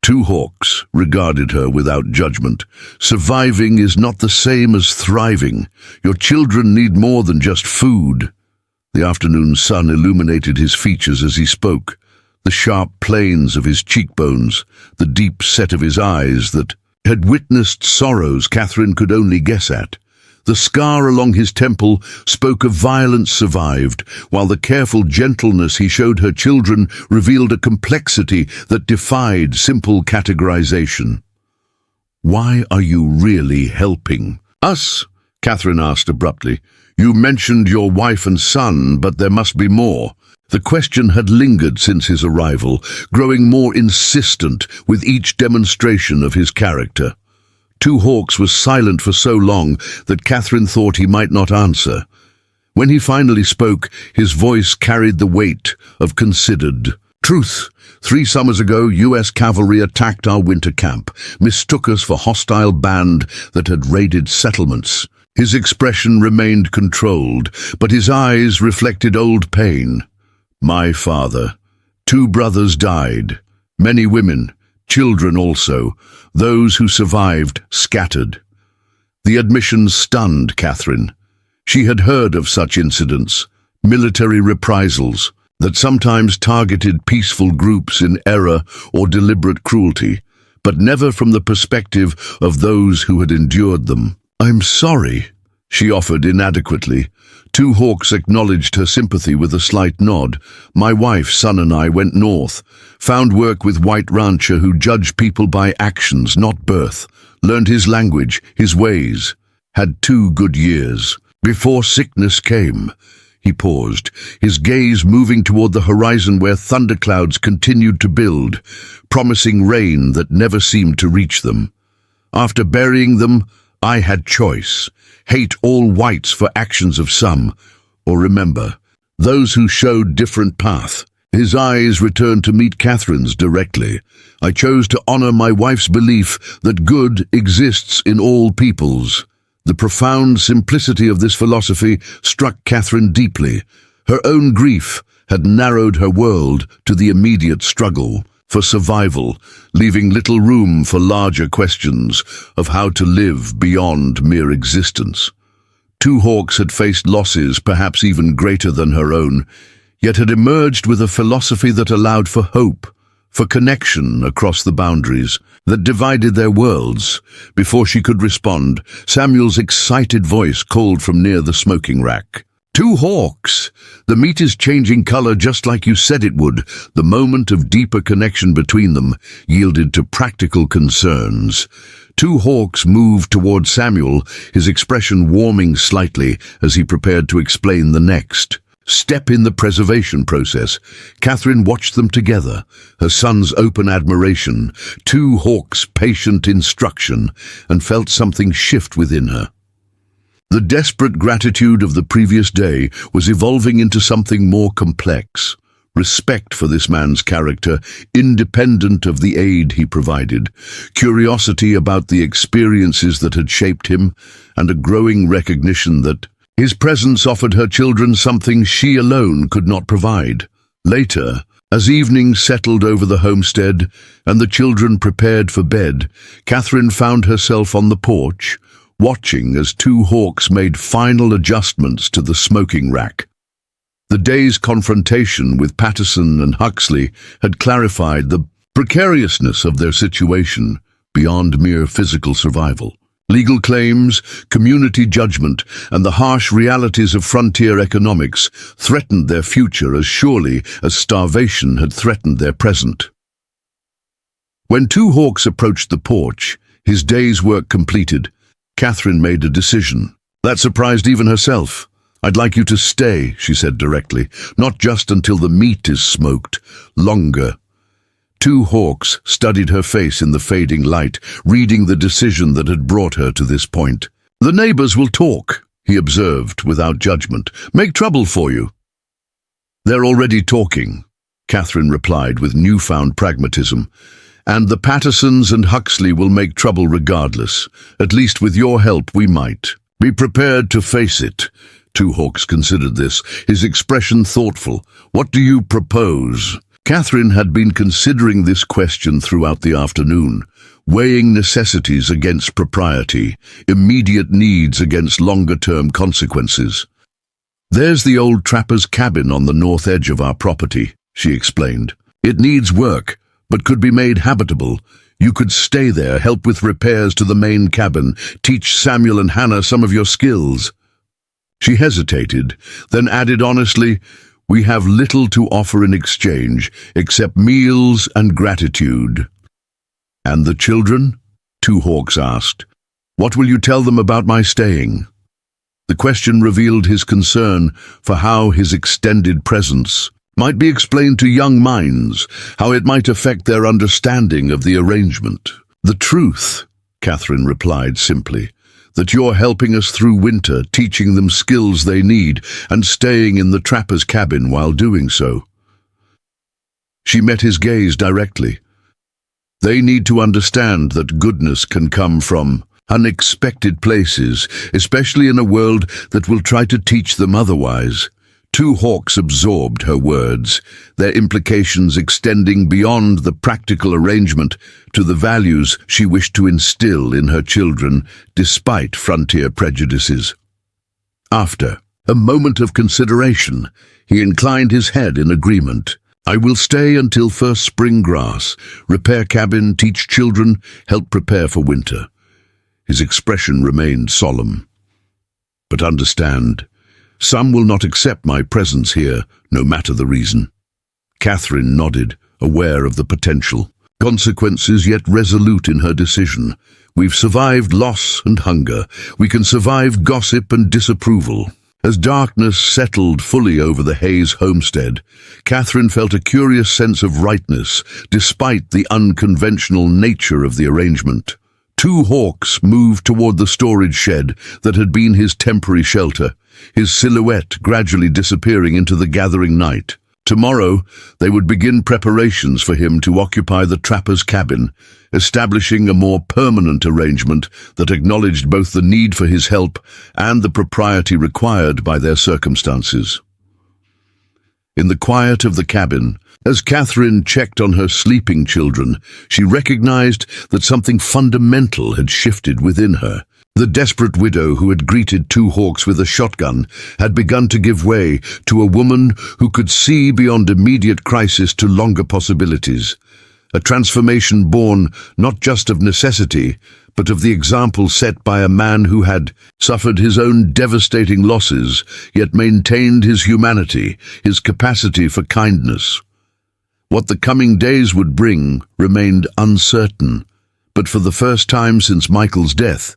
Two Hawks regarded her without judgment. Surviving is not the same as thriving. Your children need more than just food. The afternoon sun illuminated his features as he spoke. The sharp planes of his cheekbones, the deep set of his eyes that had witnessed sorrows Catherine could only guess at. The scar along his temple spoke of violence survived, while the careful gentleness he showed her children revealed a complexity that defied simple categorization. Why are you really helping us? Catherine asked abruptly. You mentioned your wife and son, but there must be more. The question had lingered since his arrival, growing more insistent with each demonstration of his character. Two Hawks was silent for so long that Catherine thought he might not answer. When he finally spoke, his voice carried the weight of considered truth. 3 summers ago, U.S. cavalry attacked our winter camp, mistook us for hostile band that had raided settlements. His expression remained controlled, but his eyes reflected old pain. My father. 2 brothers died. Many women, children also. Those who survived scattered. The admission stunned Catherine. She had heard of such incidents, military reprisals, that sometimes targeted peaceful groups in error or deliberate cruelty, but never from the perspective of those who had endured them. "I'm sorry," she offered inadequately. Two Hawks acknowledged her sympathy with a slight nod. "My wife, son and I went north, found work with white rancher who judged people by actions, not birth, learned his language, his ways, had 2 good years. Before sickness came." He paused, his gaze moving toward the horizon where thunderclouds continued to build, promising rain that never seemed to reach them. "After burying them, I had choice. Hate all whites for actions of some, or remember, those who showed different path." His eyes returned to meet Catherine's directly. "I chose to honor my wife's belief that good exists in all peoples." The profound simplicity of this philosophy struck Catherine deeply. Her own grief had narrowed her world to the immediate struggle for survival, leaving little room for larger questions of how to live beyond mere existence. Two Hawks had faced losses perhaps even greater than her own, yet had emerged with a philosophy that allowed for hope, for connection across the boundaries that divided their worlds. Before she could respond, Samuel's excited voice called from near the smoking rack. "Two Hawks! The meat is changing color just like you said it would." The moment of deeper connection between them yielded to practical concerns. Two Hawks moved toward Samuel, his expression warming slightly as he prepared to explain the next step in the preservation process. Catherine watched them together, her son's open admiration, Two Hawks' patient instruction, and felt something shift within her. The desperate gratitude of the previous day was evolving into something more complex. Respect for this man's character, independent of the aid he provided, curiosity about the experiences that had shaped him, and a growing recognition that his presence offered her children something she alone could not provide. Later, as evening settled over the homestead and the children prepared for bed, Catherine found herself on the porch, watching as Two Hawks made final adjustments to the smoking rack. The day's confrontation with Patterson and Huxley had clarified the precariousness of their situation beyond mere physical survival. Legal claims, community judgment, and the harsh realities of frontier economics threatened their future as surely as starvation had threatened their present. When Two Hawks approached the porch, his day's work completed, Catherine made a decision. That surprised even herself. "I'd like you to stay," she said directly, "not just until the meat is smoked, longer." Two Hawks studied her face in the fading light, reading the decision that had brought her to this point. "The neighbors will talk," he observed without judgment. "Make trouble for you." "They're already talking," Catherine replied with newfound pragmatism. "And the Pattersons and Huxley will make trouble regardless. At least with your help we might. Be prepared to face it." Two Hawks considered this, his expression thoughtful. "What do you propose?" Catherine had been considering this question throughout the afternoon, weighing necessities against propriety, immediate needs against longer-term consequences. "There's the old trapper's cabin on the north edge of our property," she explained. "It needs work, but could be made habitable. You could stay there, help with repairs to the main cabin, teach Samuel and Hannah some of your skills." She hesitated, then added honestly, "We have little to offer in exchange, except meals and gratitude." "And the children?" Two Hawks asked. "What will you tell them about my staying?" The question revealed his concern for how his extended presence might be explained to young minds, how it might affect their understanding of the arrangement. The truth, Catherine replied simply, that you're helping us through winter, teaching them skills they need, and staying in the trapper's cabin while doing so. She met his gaze directly. They need to understand that goodness can come from unexpected places, especially in a world that will try to teach them otherwise. Two hawks absorbed her words, their implications extending beyond the practical arrangement to the values she wished to instill in her children, despite frontier prejudices. After a moment of consideration, he inclined his head in agreement. I will stay until first spring grass, repair cabin, teach children, help prepare for winter. His expression remained solemn. But understand, some will not accept my presence here, no matter the reason. Catherine nodded, aware of the potential consequences, yet resolute in her decision. We've survived loss and hunger. We can survive gossip and disapproval. As darkness settled fully over the Hayes homestead, Catherine felt a curious sense of rightness, despite the unconventional nature of the arrangement. Two hawks moved toward the storage shed that had been his temporary shelter, his silhouette gradually disappearing into the gathering night. Tomorrow, they would begin preparations for him to occupy the trapper's cabin, establishing a more permanent arrangement that acknowledged both the need for his help and the propriety required by their circumstances. In the quiet of the cabin, as Catherine checked on her sleeping children, she recognized that something fundamental had shifted within her. The desperate widow who had greeted two hawks with a shotgun had begun to give way to a woman who could see beyond immediate crisis to longer possibilities. A transformation born not just of necessity, but of the example set by a man who had suffered his own devastating losses, yet maintained his humanity, his capacity for kindness. What the coming days would bring remained uncertain, but for the first time since Michael's death,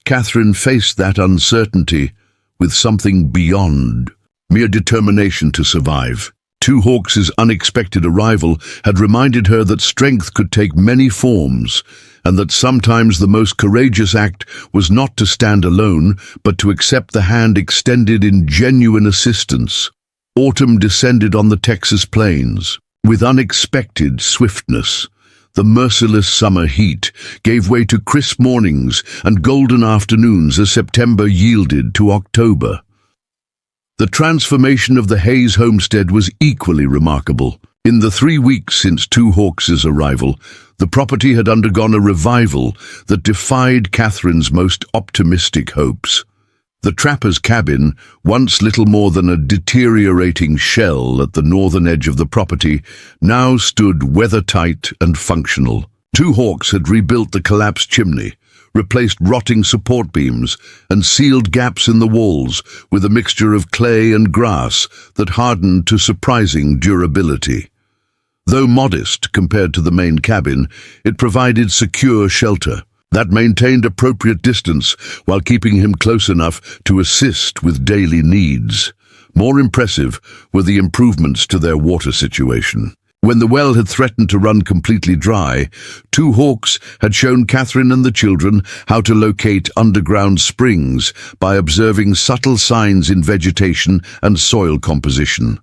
Catherine faced that uncertainty with something beyond mere determination to survive. Two Hawks' unexpected arrival had reminded her that strength could take many forms, and that sometimes the most courageous act was not to stand alone, but to accept the hand extended in genuine assistance. Autumn descended on the Texas plains. With unexpected swiftness, the merciless summer heat gave way to crisp mornings and golden afternoons as September yielded to October. The transformation of the Hayes homestead was equally remarkable. In the 3 weeks since Two Hawks' arrival, the property had undergone a revival that defied Catherine's most optimistic hopes. The trapper's cabin, once little more than a deteriorating shell at the northern edge of the property, now stood weather-tight and functional. Two Hawks had rebuilt the collapsed chimney, replaced rotting support beams, and sealed gaps in the walls with a mixture of clay and grass that hardened to surprising durability. Though modest compared to the main cabin, it provided secure shelter that maintained appropriate distance while keeping him close enough to assist with daily needs. More impressive were the improvements to their water situation. When the well had threatened to run completely dry, Two Hawks had shown Catherine and the children how to locate underground springs by observing subtle signs in vegetation and soil composition.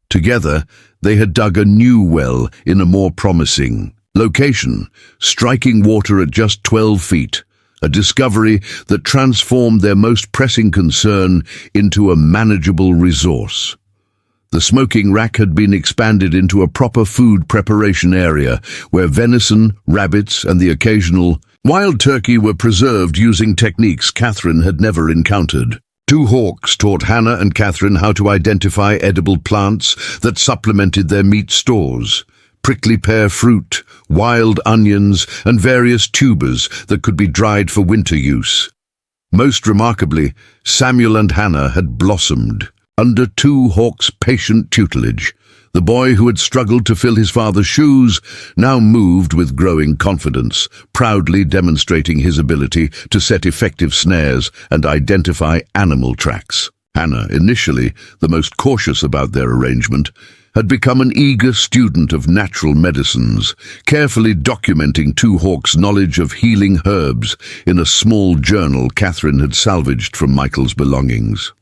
Together, they had dug a new well in a more promising location, striking water at just 12 feet, a discovery that transformed their most pressing concern into a manageable resource. The smoking rack had been expanded into a proper food preparation area where venison, rabbits, and the occasional wild turkey were preserved using techniques Catherine had never encountered. Two Hawks taught Hannah and Catherine how to identify edible plants that supplemented their meat stores. Prickly pear fruit, wild onions, and various tubers that could be dried for winter use. Most remarkably, Samuel and Hannah had blossomed. Under Two Hawks' patient tutelage, the boy who had struggled to fill his father's shoes now moved with growing confidence, proudly demonstrating his ability to set effective snares and identify animal tracks. Hannah, initially the most cautious about their arrangement, had become an eager student of natural medicines, carefully documenting Two Hawks' knowledge of healing herbs in a small journal Catherine had salvaged from Michael's belongings.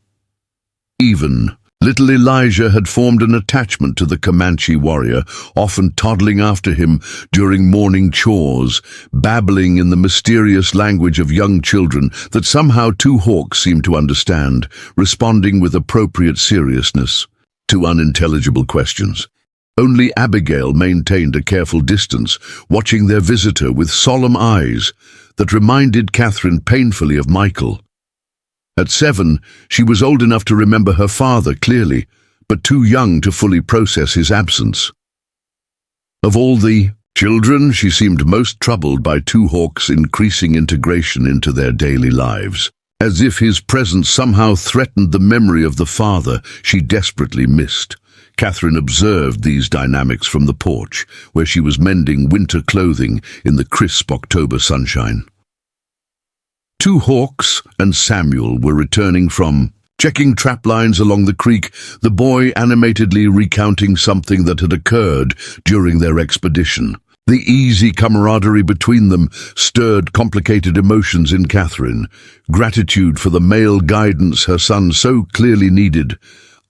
Even little Elijah had formed an attachment to the Comanche warrior, often toddling after him during morning chores, babbling in the mysterious language of young children that somehow Two Hawks seemed to understand, responding with appropriate seriousness to unintelligible questions. Only Abigail maintained a careful distance, watching their visitor with solemn eyes that reminded Catherine painfully of Michael. At 7, she was old enough to remember her father clearly, but too young to fully process his absence. Of all the children, she seemed most troubled by Two Hawks' increasing integration into their daily lives, as if his presence somehow threatened the memory of the father she desperately missed. Catherine observed these dynamics from the porch, where she was mending winter clothing in the crisp October sunshine. Two Hawks and Samuel were returning from checking trap lines along the creek, the boy animatedly recounting something that had occurred during their expedition. The easy camaraderie between them stirred complicated emotions in Catherine: gratitude for the male guidance her son so clearly needed,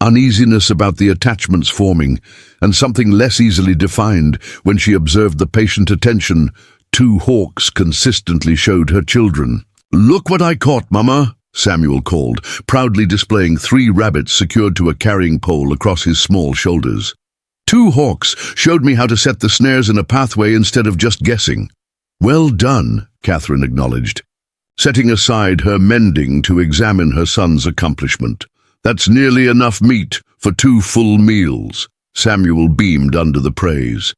uneasiness about the attachments forming, and something less easily defined when she observed the patient attention Two Hawks consistently showed her children. "Look what I caught, Mama," Samuel called, proudly displaying 3 rabbits secured to a carrying pole across his small shoulders. "Two Hawks showed me how to set the snares in a pathway instead of just guessing." "Well done," Catherine acknowledged, setting aside her mending to examine her son's accomplishment. "That's nearly enough meat for 2 full meals," Samuel beamed under the praise.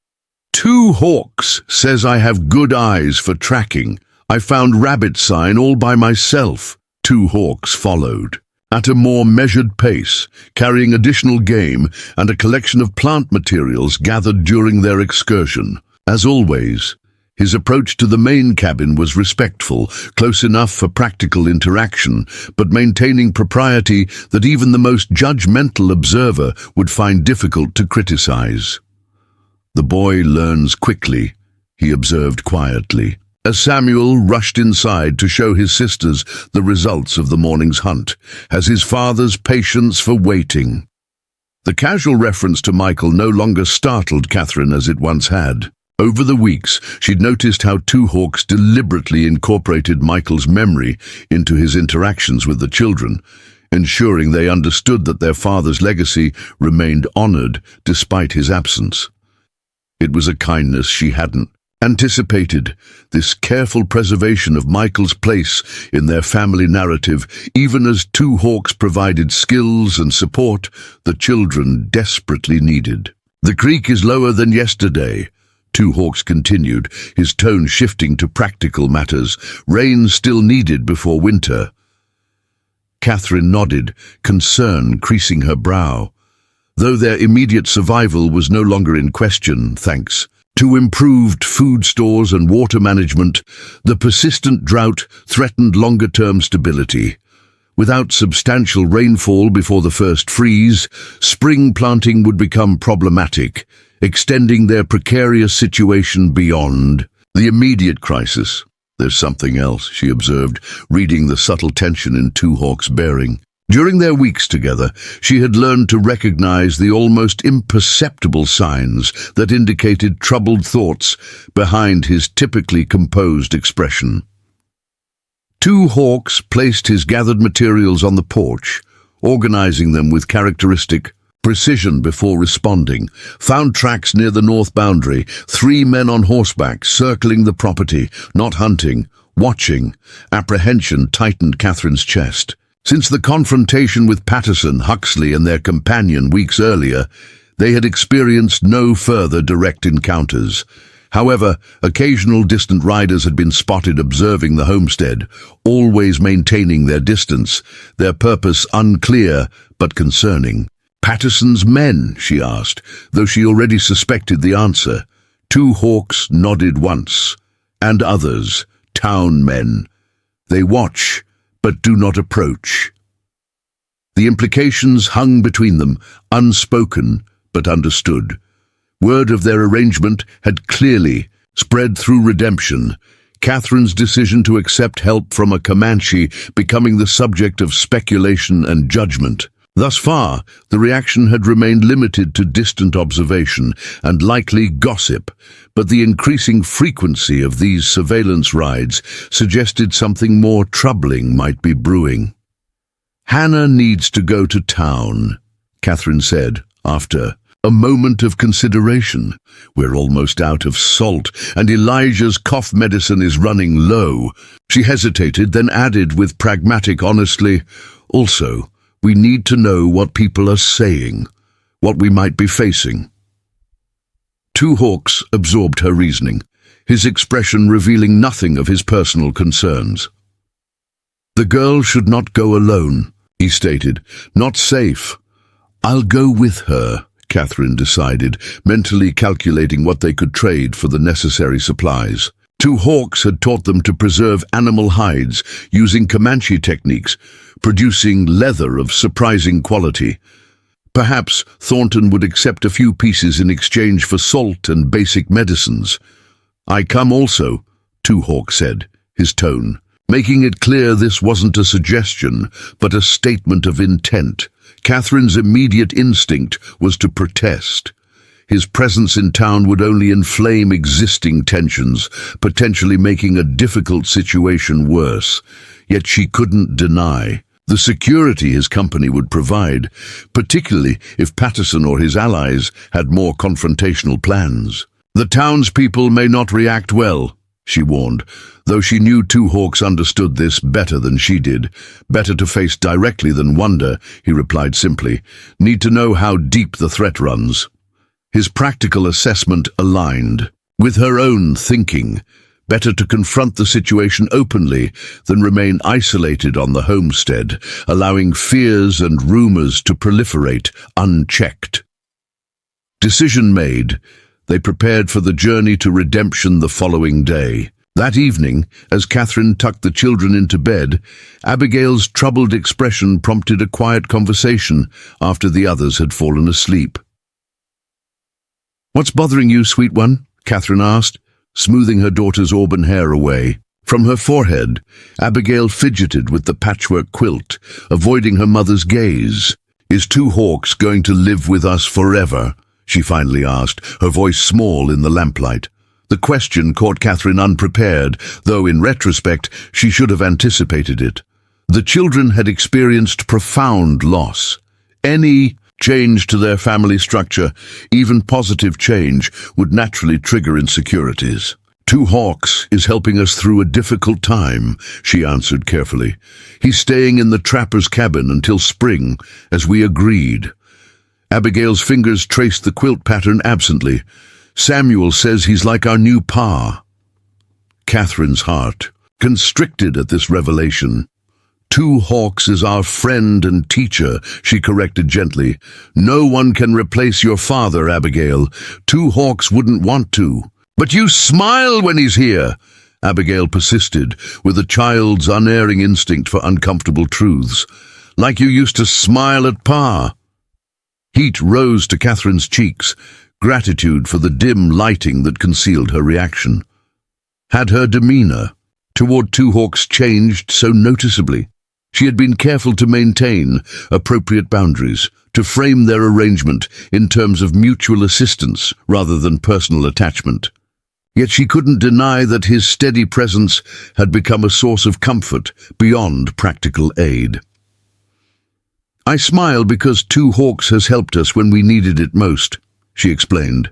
"Two Hawks says I have good eyes for tracking. I found rabbit sign all by myself." Two Hawks followed, at a more measured pace, carrying additional game and a collection of plant materials gathered during their excursion. As always, his approach to the main cabin was respectful, close enough for practical interaction, but maintaining propriety that even the most judgmental observer would find difficult to criticize. "The boy learns quickly," he observed quietly, as Samuel rushed inside to show his sisters the results of the morning's hunt, as his father's patience for waiting. The casual reference to Michael no longer startled Catherine as it once had. Over the weeks, she'd noticed how Two Hawks deliberately incorporated Michael's memory into his interactions with the children, ensuring they understood that their father's legacy remained honored despite his absence. It was a kindness she hadn't anticipated, this careful preservation of Michael's place in their family narrative, even as Two Hawks provided skills and support the children desperately needed. "The creek is lower than yesterday," Two Hawks continued, his tone shifting to practical matters. "Rain still needed before winter." Catherine nodded, concern creasing her brow. Though their immediate survival was no longer in question, thanks to improved food stores and water management, the persistent drought threatened longer-term stability. Without substantial rainfall before the first freeze, spring planting would become problematic, extending their precarious situation beyond the immediate crisis. "There's something else," she observed, reading the subtle tension in Two Hawks' bearing. During their weeks together, she had learned to recognize the almost imperceptible signs that indicated troubled thoughts behind his typically composed expression. Two Hawks placed his gathered materials on the porch, organizing them with characteristic precision before responding. Found tracks near the north boundary, 3 men on horseback circling the property, not hunting, watching. Apprehension tightened Catherine's chest. Since the confrontation with Patterson, Huxley and their companion weeks earlier, they had experienced no further direct encounters. However, occasional distant riders had been spotted observing the homestead, always maintaining their distance, their purpose unclear but concerning. "Patterson's men?" she asked, though she already suspected the answer. Two Hawks nodded once, and others, town men. "They watch, but do not approach." The implications hung between them, unspoken but understood. Word of their arrangement had clearly spread through redemption, Catherine's decision to accept help from a Comanche becoming the subject of speculation and judgment. Thus far, the reaction had remained limited to distant observation and likely gossip, but the increasing frequency of these surveillance raids suggested something more troubling might be brewing. "Hannah needs to go to town," Catherine said, after a moment of consideration. "We're almost out of salt, and Elijah's cough medicine is running low." She hesitated, then added with pragmatic honesty, "Also, we need to know what people are saying, what we might be facing." Two Hawks absorbed her reasoning, his expression revealing nothing of his personal concerns. "The girl should not go alone," he stated. "Not safe." "I'll go with her," Catherine decided, mentally calculating what they could trade for the necessary supplies. Two Hawks had taught them to preserve animal hides using Comanche techniques, producing leather of surprising quality. Perhaps Thornton would accept a few pieces in exchange for salt and basic medicines. "I come also," Two Hawk said, his tone making it clear this wasn't a suggestion, but a statement of intent. Catherine's immediate instinct was to protest. His presence in town would only inflame existing tensions, potentially making a difficult situation worse. Yet she couldn't deny the security his company would provide, particularly if Patterson or his allies had more confrontational plans. "The townspeople may not react well," she warned, though she knew Two Hawks understood this better than she did. "Better to face directly than wonder," he replied simply. "Need to know how deep the threat runs." His practical assessment aligned with her own thinking. Better to confront the situation openly than remain isolated on the homestead, allowing fears and rumors to proliferate unchecked. Decision made, they prepared for the journey to redemption the following day. That evening, as Catherine tucked the children into bed, Abigail's troubled expression prompted a quiet conversation after the others had fallen asleep. "What's bothering you, sweet one?" Catherine asked, smoothing her daughter's auburn hair away. From her forehead, Abigail fidgeted with the patchwork quilt, avoiding her mother's gaze. "Is Two Hawks going to live with us forever?" she finally asked, her voice small in the lamplight. The question caught Catherine unprepared, though in retrospect she should have anticipated it. The children had experienced profound loss. Any change to their family structure, even positive change, would naturally trigger insecurities. "Two Hawks is helping us through a difficult time," she answered carefully. "He's staying in the trapper's cabin until spring, as we agreed." Abigail's fingers traced the quilt pattern absently. "Samuel says he's like our new pa." Catherine's heart constricted at this revelation. "Two Hawks is our friend and teacher," she corrected gently. "No one can replace your father, Abigail. Two Hawks wouldn't want to." "But you smile when he's here," Abigail persisted, with a child's unerring instinct for uncomfortable truths. "Like you used to smile at Pa." Heat rose to Catherine's cheeks, gratitude for the dim lighting that concealed her reaction. Had her demeanor toward Two Hawks changed so noticeably? She had been careful to maintain appropriate boundaries, to frame their arrangement in terms of mutual assistance rather than personal attachment. Yet she couldn't deny that his steady presence had become a source of comfort beyond practical aid. "I smile because Two Hawks has helped us when we needed it most," she explained,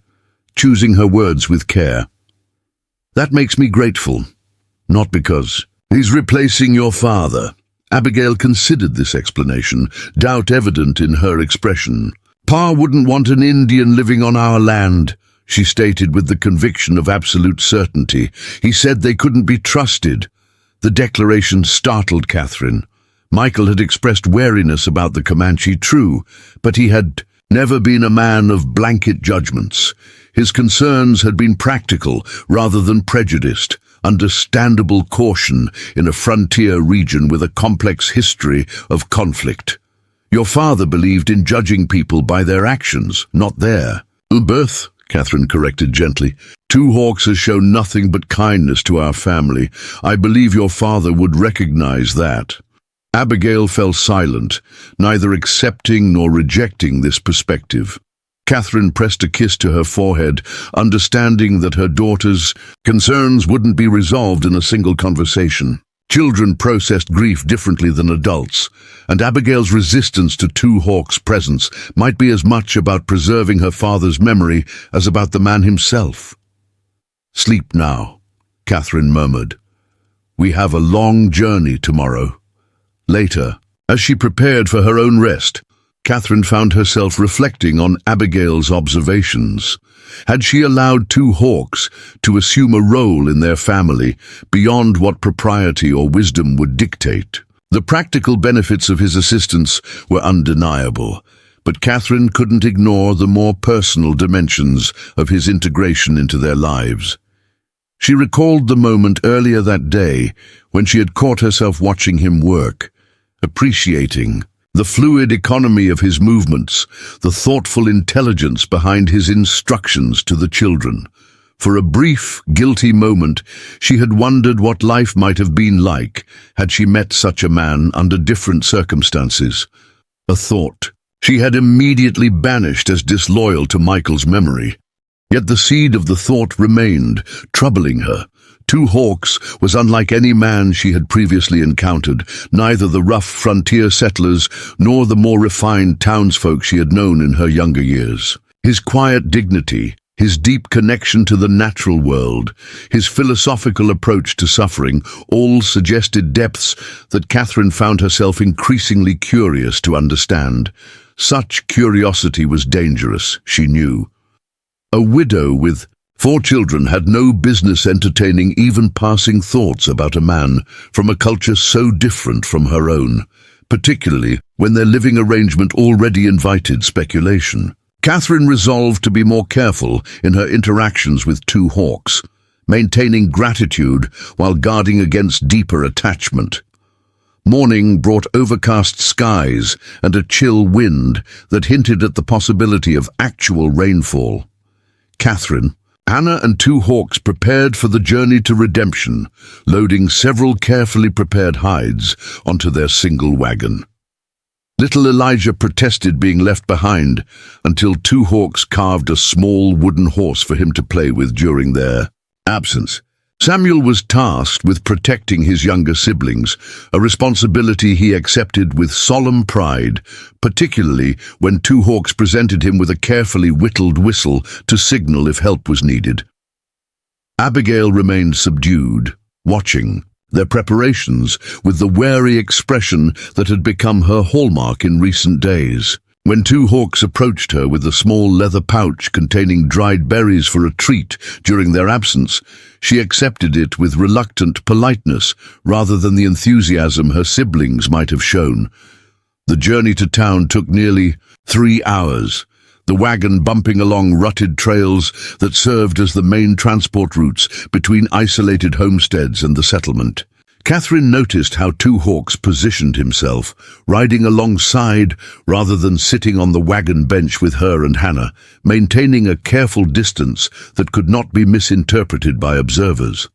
choosing her words with care. "That makes me grateful, not because he's replacing your father." Abigail considered this explanation, doubt evident in her expression. "Pa wouldn't want an Indian living on our land," she stated with the conviction of absolute certainty. "He said they couldn't be trusted." The declaration startled Catherine. Michael had expressed wariness about the Comanche, true, but he had never been a man of blanket judgments. His concerns had been practical rather than prejudiced, understandable caution in a frontier region with a complex history of conflict. Your father believed in judging people by their actions, not their birth, Catherine corrected gently. Two Hawks has shown nothing but kindness to our family. I believe your father would recognize that. Abigail fell silent, neither accepting nor rejecting this perspective. Catherine pressed a kiss to her forehead, understanding that her daughter's concerns wouldn't be resolved in a single conversation. Children processed grief differently than adults, and Abigail's resistance to Two Hawks' presence might be as much about preserving her father's memory as about the man himself. Sleep now, Catherine murmured. We have a long journey tomorrow. Later, as she prepared for her own rest, Catherine found herself reflecting on Abigail's observations. Had she allowed Two Hawks to assume a role in their family beyond what propriety or wisdom would dictate? The practical benefits of his assistance were undeniable, but Catherine couldn't ignore the more personal dimensions of his integration into their lives. She recalled the moment earlier that day when she had caught herself watching him work, appreciating the fluid economy of his movements, the thoughtful intelligence behind his instructions to the children. For a brief, guilty moment, she had wondered what life might have been like had she met such a man under different circumstances. A thought she had immediately banished as disloyal to Michael's memory. Yet the seed of the thought remained, troubling her. Two Hawks was unlike any man she had previously encountered, neither the rough frontier settlers nor the more refined townsfolk she had known in her younger years. His quiet dignity, his deep connection to the natural world, his philosophical approach to suffering, all suggested depths that Catherine found herself increasingly curious to understand. Such curiosity was dangerous, she knew. A widow with 4 children had no business entertaining even passing thoughts about a man from a culture so different from her own, particularly when their living arrangement already invited speculation. Catherine resolved to be more careful in her interactions with Two Hawks, maintaining gratitude while guarding against deeper attachment. Morning brought overcast skies and a chill wind that hinted at the possibility of actual rainfall. Catherine, Anna and Two Hawks prepared for the journey to redemption, loading several carefully prepared hides onto their single wagon. Little Elijah protested being left behind until Two Hawks carved a small wooden horse for him to play with during their absence. Samuel was tasked with protecting his younger siblings, a responsibility he accepted with solemn pride, particularly when Two Hawks presented him with a carefully whittled whistle to signal if help was needed. Abigail remained subdued, watching their preparations with the wary expression that had become her hallmark in recent days. When Two Hawks approached her with a small leather pouch containing dried berries for a treat during their absence, she accepted it with reluctant politeness rather than the enthusiasm her siblings might have shown. The journey to town took nearly 3 hours, the wagon bumping along rutted trails that served as the main transport routes between isolated homesteads and the settlement. Catherine noticed how Two Hawks positioned himself, riding alongside rather than sitting on the wagon bench with her and Hannah, maintaining a careful distance that could not be misinterpreted by observers.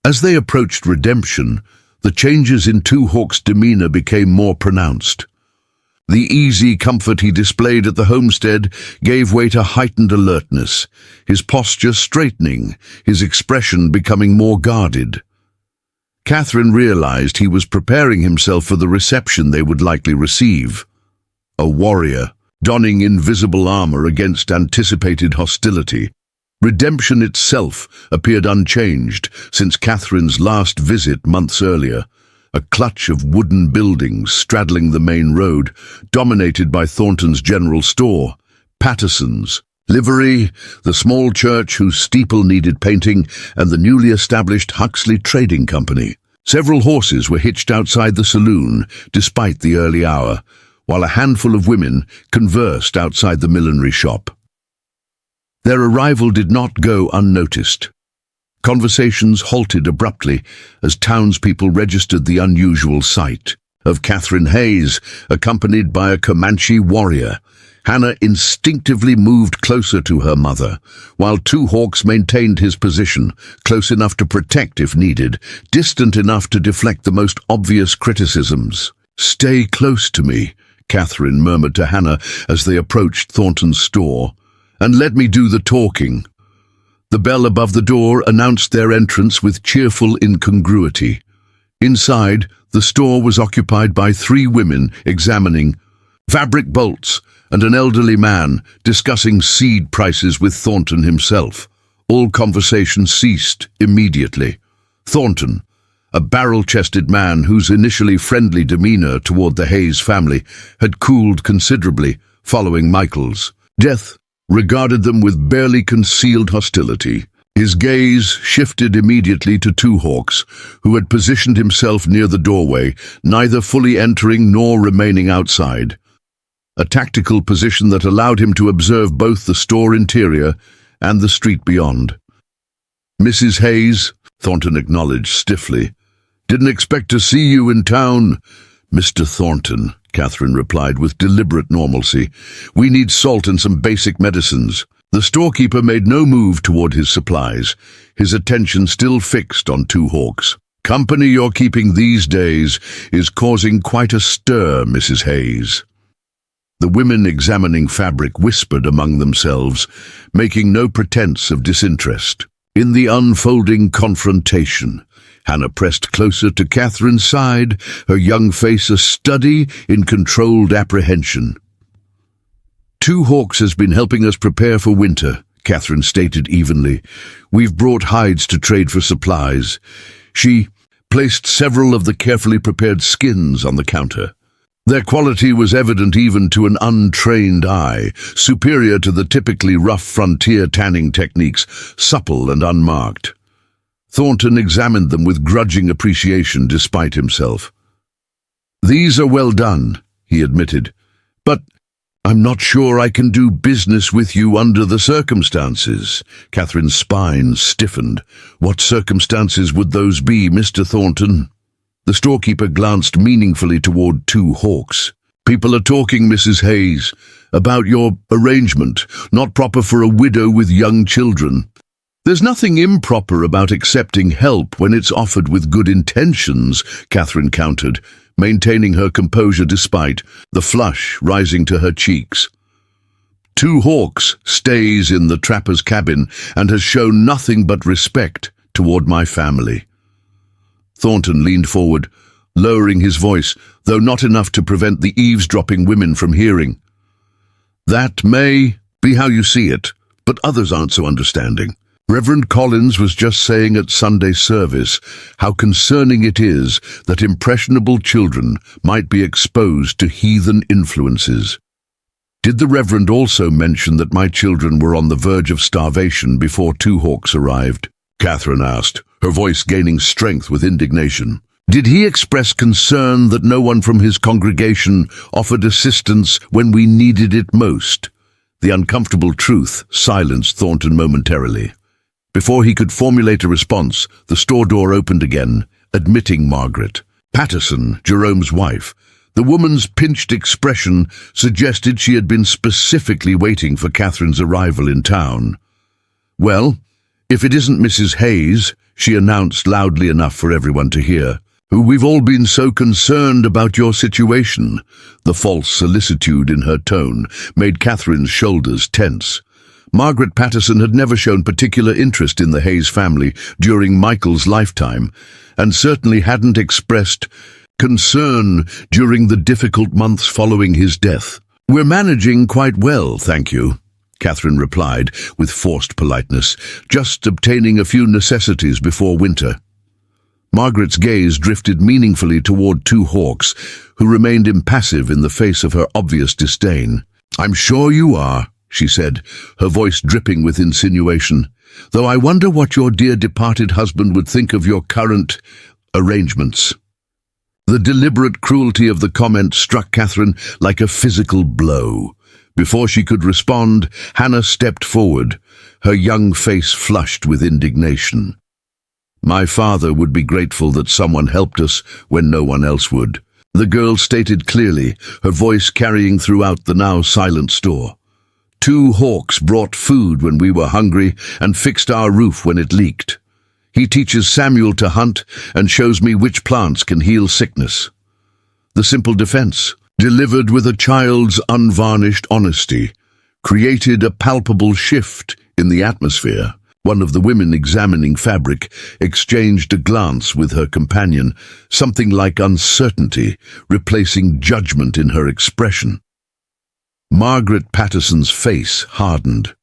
As they approached redemption, the changes in Two Hawks' demeanor became more pronounced. The easy comfort he displayed at the homestead gave way to heightened alertness, his posture straightening, his expression becoming more guarded. Catherine realized he was preparing himself for the reception they would likely receive. A warrior, donning invisible armor against anticipated hostility. Redemption itself appeared unchanged since Catherine's last visit months earlier, a clutch of wooden buildings straddling the main road, dominated by Thornton's General Store, Patterson's, Livery, the small church whose steeple needed painting, and the newly established Huxley Trading Company. Several horses were hitched outside the saloon, despite the early hour, while a handful of women conversed outside the millinery shop. Their arrival did not go unnoticed. Conversations halted abruptly as townspeople registered the unusual sight. of Catherine Hayes, accompanied by a Comanche warrior. Hannah instinctively moved closer to her mother, while Two Hawks maintained his position, close enough to protect if needed, distant enough to deflect the most obvious criticisms. "Stay close to me," Catherine murmured to Hannah as they approached Thornton's store, "and let me do the talking." The bell above the door announced their entrance with cheerful incongruity. Inside, the store was occupied by 3 women examining fabric bolts and an elderly man discussing seed prices with Thornton himself. All conversation ceased immediately. Thornton, a barrel-chested man whose initially friendly demeanor toward the Hayes family had cooled considerably following Michael's death, regarded them with barely concealed hostility. His gaze shifted immediately to Two Hawks, who had positioned himself near the doorway, neither fully entering nor remaining outside. A tactical position that allowed him to observe both the store interior and the street beyond. "Mrs. Hayes," Thornton acknowledged stiffly. "Didn't expect to see you in town." "Mr. Thornton," Catherine replied with deliberate normalcy, "we need salt and some basic medicines." The storekeeper made no move toward his supplies, his attention still fixed on Two Hawks. "Company you're keeping these days is causing quite a stir, Mrs. Hayes." The women examining fabric whispered among themselves, making no pretense of disinterest. In the unfolding confrontation, Hannah pressed closer to Catherine's side, her young face a study in controlled apprehension. "Two Hawks has been helping us prepare for winter," Catherine stated evenly. "We've brought hides to trade for supplies." She placed several of the carefully prepared skins on the counter. Their quality was evident even to an untrained eye, superior to the typically rough frontier tanning techniques, supple and unmarked. Thornton examined them with grudging appreciation despite himself. "These are well done," he admitted, "but I'm not sure I can do business with you under the circumstances." Catherine's spine stiffened. "What circumstances would those be, Mr. Thornton?" The storekeeper glanced meaningfully toward Two Hawks. "People are talking, Mrs. Hayes, about your arrangement, not proper for a widow with young children." "There's nothing improper about accepting help when it's offered with good intentions," Catherine countered, maintaining her composure despite the flush rising to her cheeks. "Two Hawks stays in the trapper's cabin and has shown nothing but respect toward my family." Thornton leaned forward, lowering his voice, though not enough to prevent the eavesdropping women from hearing. "That may be how you see it, but others aren't so understanding. Reverend Collins was just saying at Sunday service how concerning it is that impressionable children might be exposed to heathen influences." "Did the Reverend also mention that my children were on the verge of starvation before Two Hawks arrived?" Catherine asked, her voice gaining strength with indignation. "Did he express concern that no one from his congregation offered assistance when we needed it most?" The uncomfortable truth silenced Thornton momentarily. Before he could formulate a response, the store door opened again, admitting Margaret Patterson, Jerome's wife. The woman's pinched expression suggested she had been specifically waiting for Catherine's arrival in town. "Well, if it isn't Mrs. Hayes," she announced loudly enough for everyone to hear, "we've all been so concerned about your situation." The false solicitude in her tone made Catherine's shoulders tense. Margaret Patterson had never shown particular interest in the Hayes family during Michael's lifetime, and certainly hadn't expressed concern during the difficult months following his death. "We're managing quite well, thank you," Catherine replied with forced politeness, "just obtaining a few necessities before winter." Margaret's gaze drifted meaningfully toward Two Hawks, who remained impassive in the face of her obvious disdain. "I'm sure you are," she said, her voice dripping with insinuation, "though I wonder what your dear departed husband would think of your current arrangements." The deliberate cruelty of the comment struck Catherine like a physical blow. Before she could respond, Hannah stepped forward, her young face flushed with indignation. "My father would be grateful that someone helped us when no one else would." the girl stated clearly, her voice carrying throughout the now silent store. 2 hawks brought food when we were hungry and fixed our roof when it leaked. He teaches Samuel to hunt and shows me which plants can heal sickness. The simple defense, delivered with a child's unvarnished honesty, created a palpable shift in the atmosphere. One of the women examining fabric exchanged a glance with her companion, something like uncertainty, replacing judgment in her expression. Margaret Patterson's face hardened.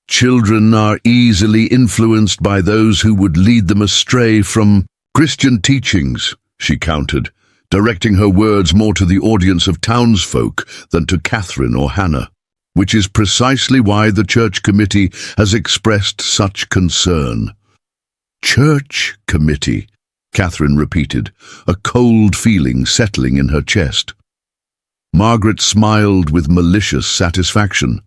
Children are easily influenced by those who would lead them astray from Christian teachings, she countered, directing her words more to the audience of townsfolk than to Catherine or Hannah, which is precisely why the church committee has expressed such concern. Church committee, Catherine repeated, a cold feeling settling in her chest. Margaret smiled with malicious satisfaction.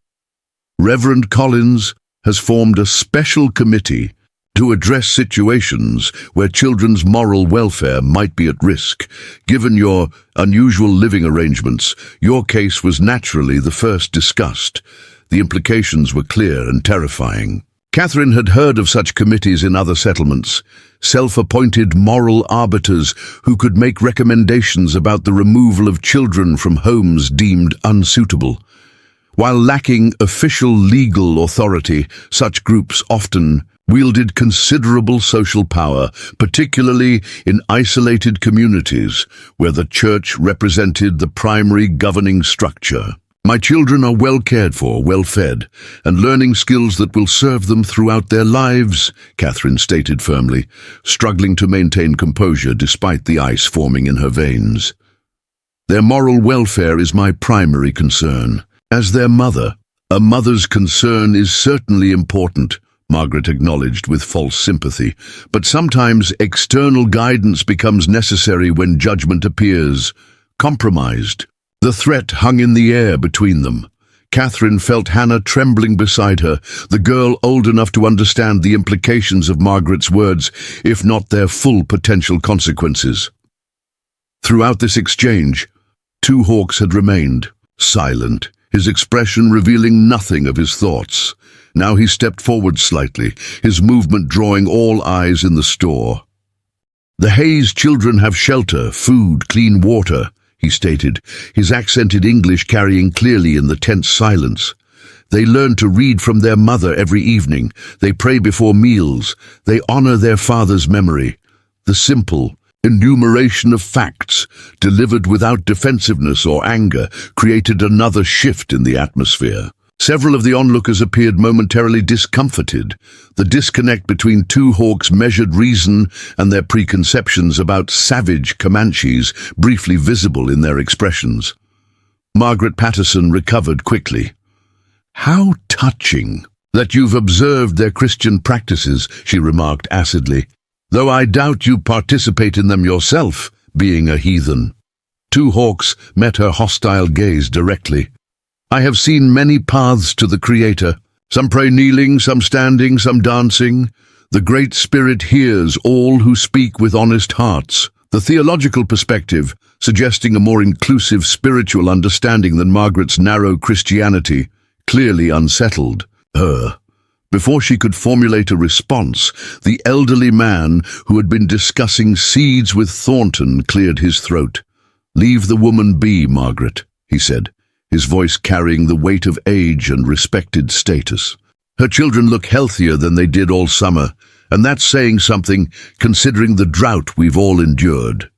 Reverend Collins has formed a special committee to address situations where children's moral welfare might be at risk. Given your unusual living arrangements, your case was naturally the first discussed. The implications were clear and terrifying. Catherine had heard of such committees in other settlements, self-appointed moral arbiters who could make recommendations about the removal of children from homes deemed unsuitable. While lacking official legal authority, such groups often wielded considerable social power, particularly in isolated communities where the church represented the primary governing structure. My children are well cared for, well fed, and learning skills that will serve them throughout their lives, Catherine stated firmly, struggling to maintain composure despite the ice forming in her veins. Their moral welfare is my primary concern. As their mother, a mother's concern is certainly important, Margaret acknowledged with false sympathy, but sometimes external guidance becomes necessary when judgment appears compromised. The threat hung in the air between them. Catherine felt Hannah trembling beside her, the girl old enough to understand the implications of Margaret's words, if not their full potential consequences. Throughout this exchange, 2 hawks had remained silent, his expression revealing nothing of his thoughts. Now he stepped forward slightly, his movement drawing all eyes in the store. The Hayes children have shelter, food, clean water, he stated, his accented English carrying clearly in the tense silence. They learn to read from their mother every evening. They pray before meals. They honor their father's memory. The simple enumeration of facts, delivered without defensiveness or anger, created another shift in the atmosphere. Several of the onlookers appeared momentarily discomforted. The disconnect between 2 hawks' measured reason and their preconceptions about savage Comanches briefly visible in their expressions. Margaret Patterson recovered quickly. "How touching that you've observed their Christian practices," she remarked acidly, "though I doubt you participate in them yourself, being a heathen." 2 hawks met her hostile gaze directly. "I have seen many paths to the Creator. Some pray kneeling, some standing, some dancing. The Great Spirit hears all who speak with honest hearts." The theological perspective, suggesting a more inclusive spiritual understanding than Margaret's narrow Christianity, clearly unsettled her. Before she could formulate a response, the elderly man who had been discussing seeds with Thornton cleared his throat. "Leave the woman be, Margaret," he said, his voice carrying the weight of age and respected status. "Her children look healthier than they did all summer, and that's saying something considering the drought we've all endured."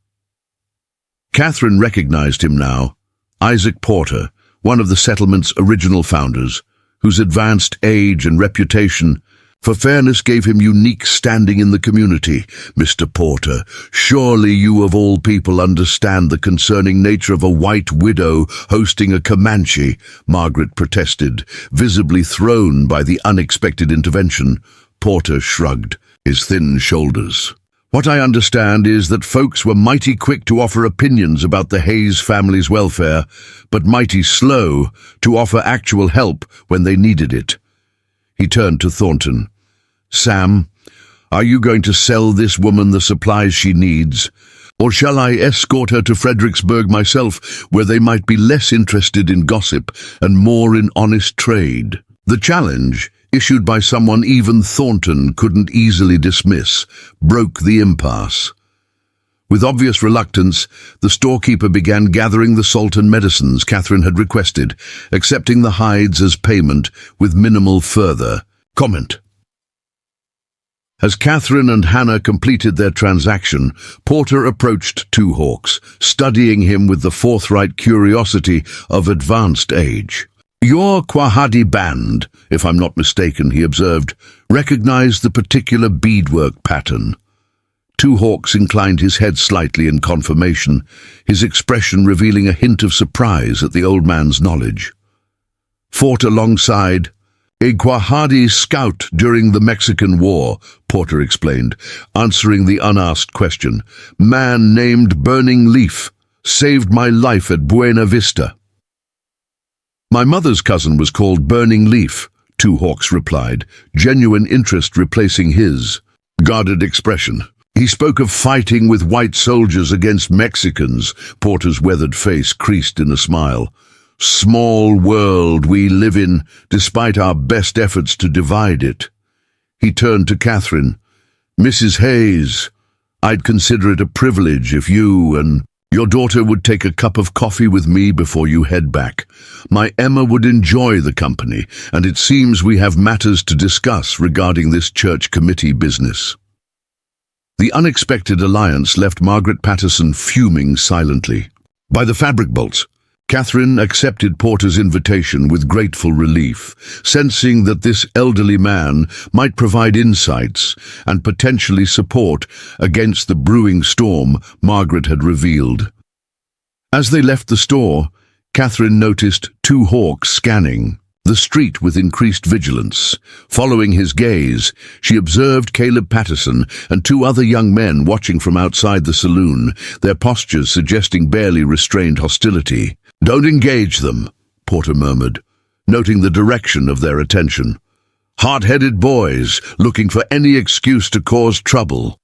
Catherine recognized him now, Isaac Porter, one of the settlement's original founders, whose advanced age and reputation for fairness gave him unique standing in the community. "Mr. Porter, surely you of all people understand the concerning nature of a white widow hosting a Comanche," Margaret protested, visibly thrown by the unexpected intervention. Porter shrugged his thin shoulders. "What I understand is that folks were mighty quick to offer opinions about the Hayes family's welfare, but mighty slow to offer actual help when they needed it." He turned to Thornton. "Sam, are you going to sell this woman the supplies she needs, Or shall I escort her to Fredericksburg myself, where they might be less interested in gossip and more in honest trade? The challenge, issued by someone even Thornton couldn't easily dismiss, broke the impasse. With obvious reluctance, the storekeeper began gathering the salt and medicines Catherine had requested, accepting the hides as payment with minimal further comment. As Catherine and Hannah completed their transaction, Porter approached Two Hawks, studying him with the forthright curiosity of advanced age. "Your Quahadi band, if I'm not mistaken," he observed, "recognized the particular beadwork pattern." Two Hawks inclined his head slightly in confirmation, his expression revealing a hint of surprise at the old man's knowledge. Fought alongside a Quahadi scout during the Mexican War, Porter explained, answering the unasked question. "Man named Burning Leaf saved my life at Buena Vista." "My mother's cousin was called Burning Leaf," Two Hawks replied, genuine interest replacing his guarded expression. "He spoke of fighting with white soldiers against Mexicans." Porter's weathered face creased in a smile. "Small world we live in, despite our best efforts to divide it." He turned to Catherine. "Mrs. Hayes, I'd consider it a privilege if you and your daughter would take a cup of coffee with me before you head back. My Emma would enjoy the company, and it seems we have matters to discuss regarding this church committee business." The unexpected alliance left Margaret Patterson fuming silently. By the fabric bolts, Catherine accepted Porter's invitation with grateful relief, sensing that this elderly man might provide insights and potentially support against the brewing storm Margaret had revealed. As they left the store, Catherine noticed Two Hawks scanning the street with increased vigilance. Following his gaze, she observed Caleb Patterson and two other young men watching from outside the saloon, their postures suggesting barely restrained hostility. "Don't engage them," Porter murmured, noting the direction of their attention. "Hard-headed boys looking for any excuse to cause trouble."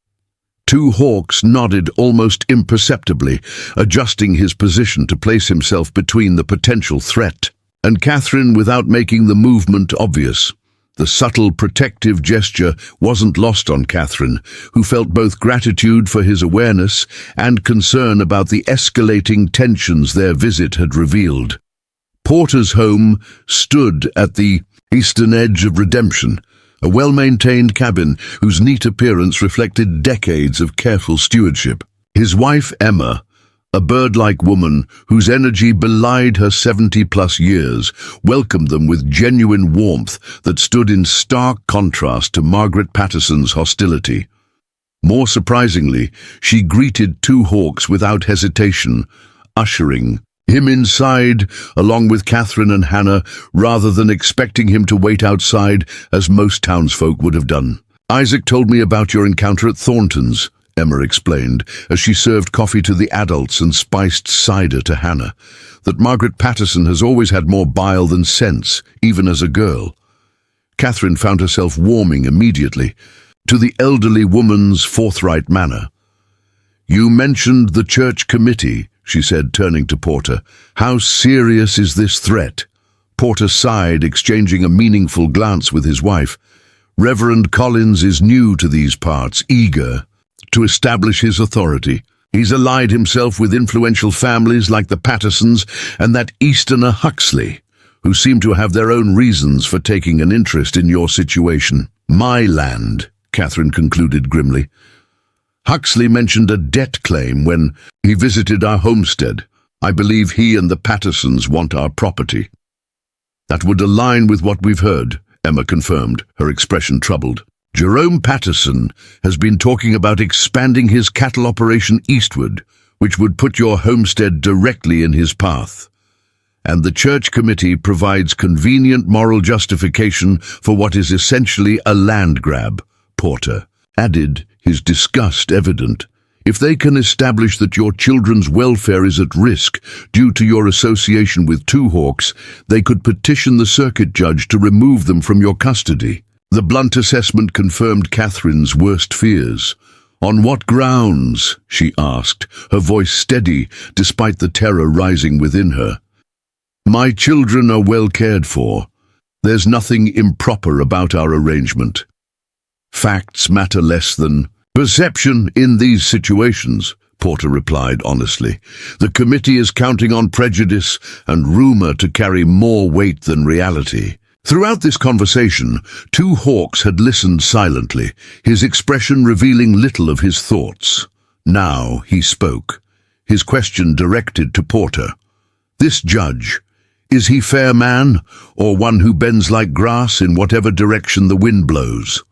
Two Hawks nodded almost imperceptibly, adjusting his position to place himself between the potential threat and Catherine without making the movement obvious. The subtle protective gesture wasn't lost on Catherine, who felt both gratitude for his awareness and concern about the escalating tensions their visit had revealed. Porter's home stood at the eastern edge of redemption, a well-maintained cabin whose neat appearance reflected decades of careful stewardship. His wife, Emma, a bird-like woman whose energy belied her 70-plus years, welcomed them with genuine warmth that stood in stark contrast to Margaret Patterson's hostility. More surprisingly, she greeted Two Hawks without hesitation, ushering him inside along with Catherine and Hannah, rather than expecting him to wait outside as most townsfolk would have done. "Isaac told me about your encounter at Thornton's," Emma explained, as she served coffee to the adults and spiced cider to Hannah, "that Margaret Patterson has always had more bile than sense, even as a girl." Catherine found herself warming immediately to the elderly woman's forthright manner. "You mentioned the church committee," she said, turning to Porter. "How serious is this threat?" Porter sighed, exchanging a meaningful glance with his wife. "Reverend Collins is new to these parts, eager to establish his authority. He's allied himself with influential families like the Pattersons and that Easterner Huxley, who seem to have their own reasons for taking an interest in your situation." "My land," Catherine concluded grimly. "Huxley mentioned a debt claim when he visited our homestead. I believe he and the Pattersons want our property." "That would align with what we've heard," Emma confirmed, her expression troubled. "Jerome Patterson has been talking about expanding his cattle operation eastward, which would put your homestead directly in his path. And the church committee provides convenient moral justification for what is essentially a land grab," Porter added, his disgust evident. "If they can establish that your children's welfare is at risk due to your association with Two Hawks, they could petition the circuit judge to remove them from your custody." The blunt assessment confirmed Catherine's worst fears. "On what grounds?" she asked, her voice steady despite the terror rising within her. "My children are well cared for. There's nothing improper about our arrangement. Facts matter less than perception in these situations," Porter replied honestly. "The committee is counting on prejudice and rumor to carry more weight than reality." Throughout this conversation, Two Hawks had listened silently, his expression revealing little of his thoughts. Now he spoke, his question directed to Porter. "This judge, is he fair man, or one who bends like grass in whatever direction the wind blows?"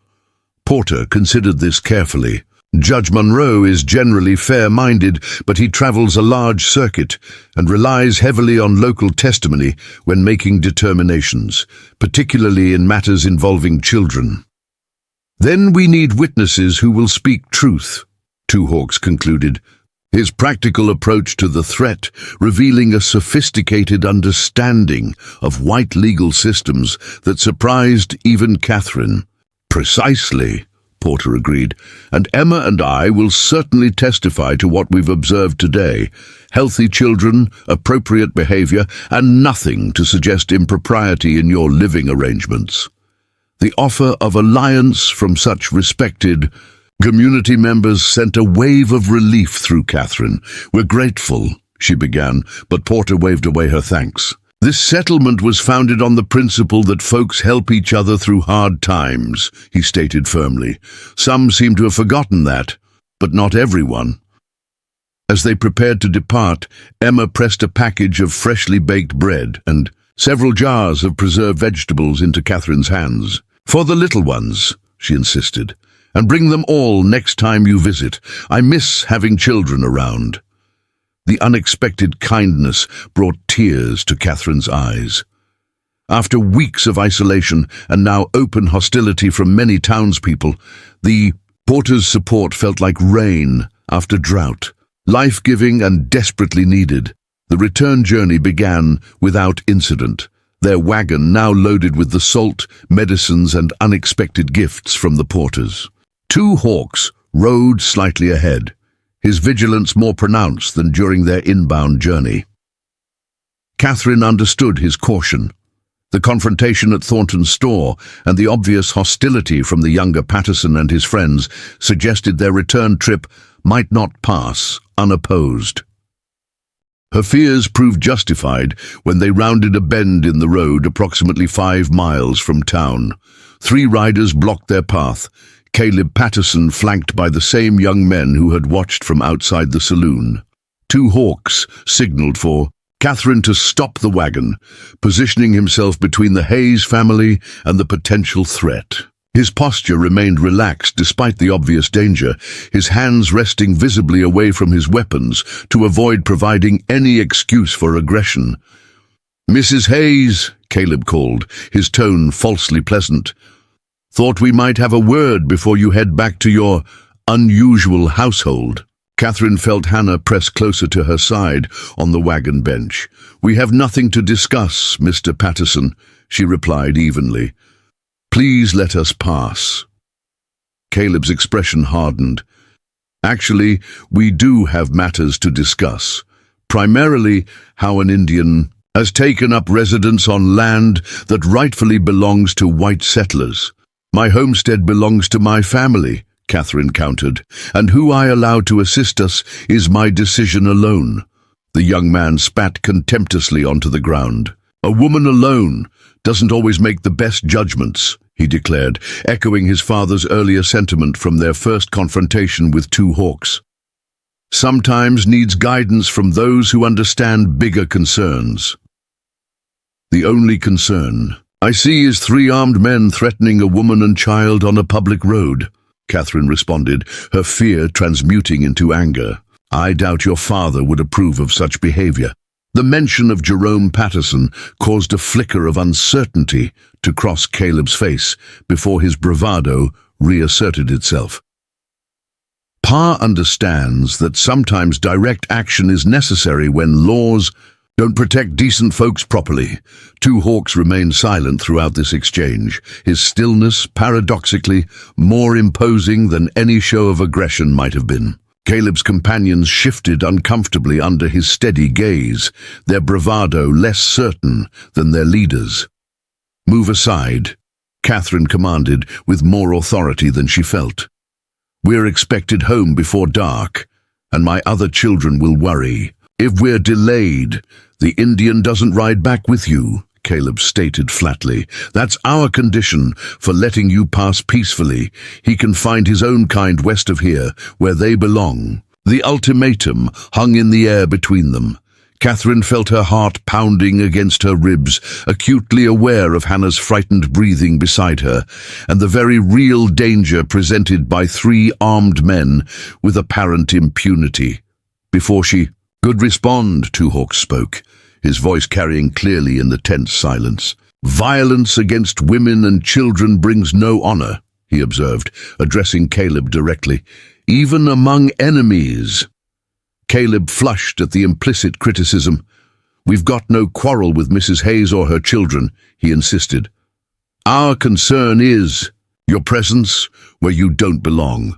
Porter considered this carefully. Judge Monroe is generally fair-minded, but he travels a large circuit and relies heavily on local testimony when making determinations, particularly in matters involving children. "Then we need witnesses who will speak truth," Two Hawks concluded, his practical approach to the threat revealing a sophisticated understanding of white legal systems that surprised even Catherine. "Precisely," Porter agreed, "and Emma and I will certainly testify to what we've observed today. Healthy children, appropriate behavior, and nothing to suggest impropriety in your living arrangements." The offer of alliance from such respected community members sent a wave of relief through Catherine. "We're grateful," she began, but Porter waved away her thanks. "This settlement was founded on the principle that folks help each other through hard times," he stated firmly. "Some seem to have forgotten that, but not everyone." As they prepared to depart, Emma pressed a package of freshly baked bread and several jars of preserved vegetables into Catherine's hands. "For the little ones," she insisted, "and bring them all next time you visit. I miss having children around." The unexpected kindness brought tears to Catherine's eyes. After weeks of isolation and now open hostility from many townspeople, the Porter's support felt like rain after drought, life-giving and desperately needed. The return journey began without incident, their wagon now loaded with the salt, medicines and unexpected gifts from the Porters. Two Hawks rode slightly ahead, his vigilance more pronounced than during their inbound journey. Catherine understood his caution. The confrontation at Thornton's store and the obvious hostility from the younger Patterson and his friends suggested their return trip might not pass unopposed. Her fears proved justified when they rounded a bend in the road approximately 5 miles from town. 3 riders blocked their path, Caleb Patterson flanked by the same young men who had watched from outside the saloon. Two Hawks signaled for Catherine to stop the wagon, positioning himself between the Hayes family and the potential threat. His posture remained relaxed despite the obvious danger, his hands resting visibly away from his weapons to avoid providing any excuse for aggression. "Mrs. Hayes," Caleb called, his tone falsely pleasant. "Thought we might have a word before you head back to your unusual household." Catherine felt Hannah press closer to her side on the wagon bench. "We have nothing to discuss, Mr. Patterson," she replied evenly. "Please let us pass." Caleb's expression hardened. "Actually, we do have matters to discuss. Primarily, how an Indian has taken up residence on land that rightfully belongs to white settlers. My homestead belongs to my family," Catherine countered, "and who I allow to assist us is my decision alone." The young man spat contemptuously onto the ground. "A woman alone doesn't always make the best judgments," he declared, echoing his father's earlier sentiment from their first confrontation with Two Hawks. "Sometimes needs guidance from those who understand bigger concerns." "The only concern I see is 3 armed men threatening a woman and child on a public road," Catherine responded, her fear transmuting into anger. "I doubt your father would approve of such behavior." The mention of Jerome Patterson caused a flicker of uncertainty to cross Caleb's face before his bravado reasserted itself. "Pa understands that sometimes direct action is necessary when laws..." Don't protect decent folks properly. Two Hawks remained silent throughout this exchange, his stillness, paradoxically, more imposing than any show of aggression might have been. Caleb's companions shifted uncomfortably under his steady gaze, their bravado less certain than their leaders. "Move aside," Catherine commanded with more authority than she felt. "We're expected home before dark, and my other children will worry. If we're delayed, the Indian doesn't ride back with you," Caleb stated flatly. "That's our condition for letting you pass peacefully. He can find his own kind west of here, where they belong." The ultimatum hung in the air between them. Catherine felt her heart pounding against her ribs, acutely aware of Hannah's frightened breathing beside her, and the very real danger presented by three armed men with apparent impunity. Before she could respond, Two Hawks spoke, his voice carrying clearly in the tense silence. "Violence against women and children brings no honor," he observed, addressing Caleb directly, "even among enemies." Caleb flushed at the implicit criticism. "We've got no quarrel with Mrs. Hayes or her children," he insisted. "Our concern is your presence where you don't belong.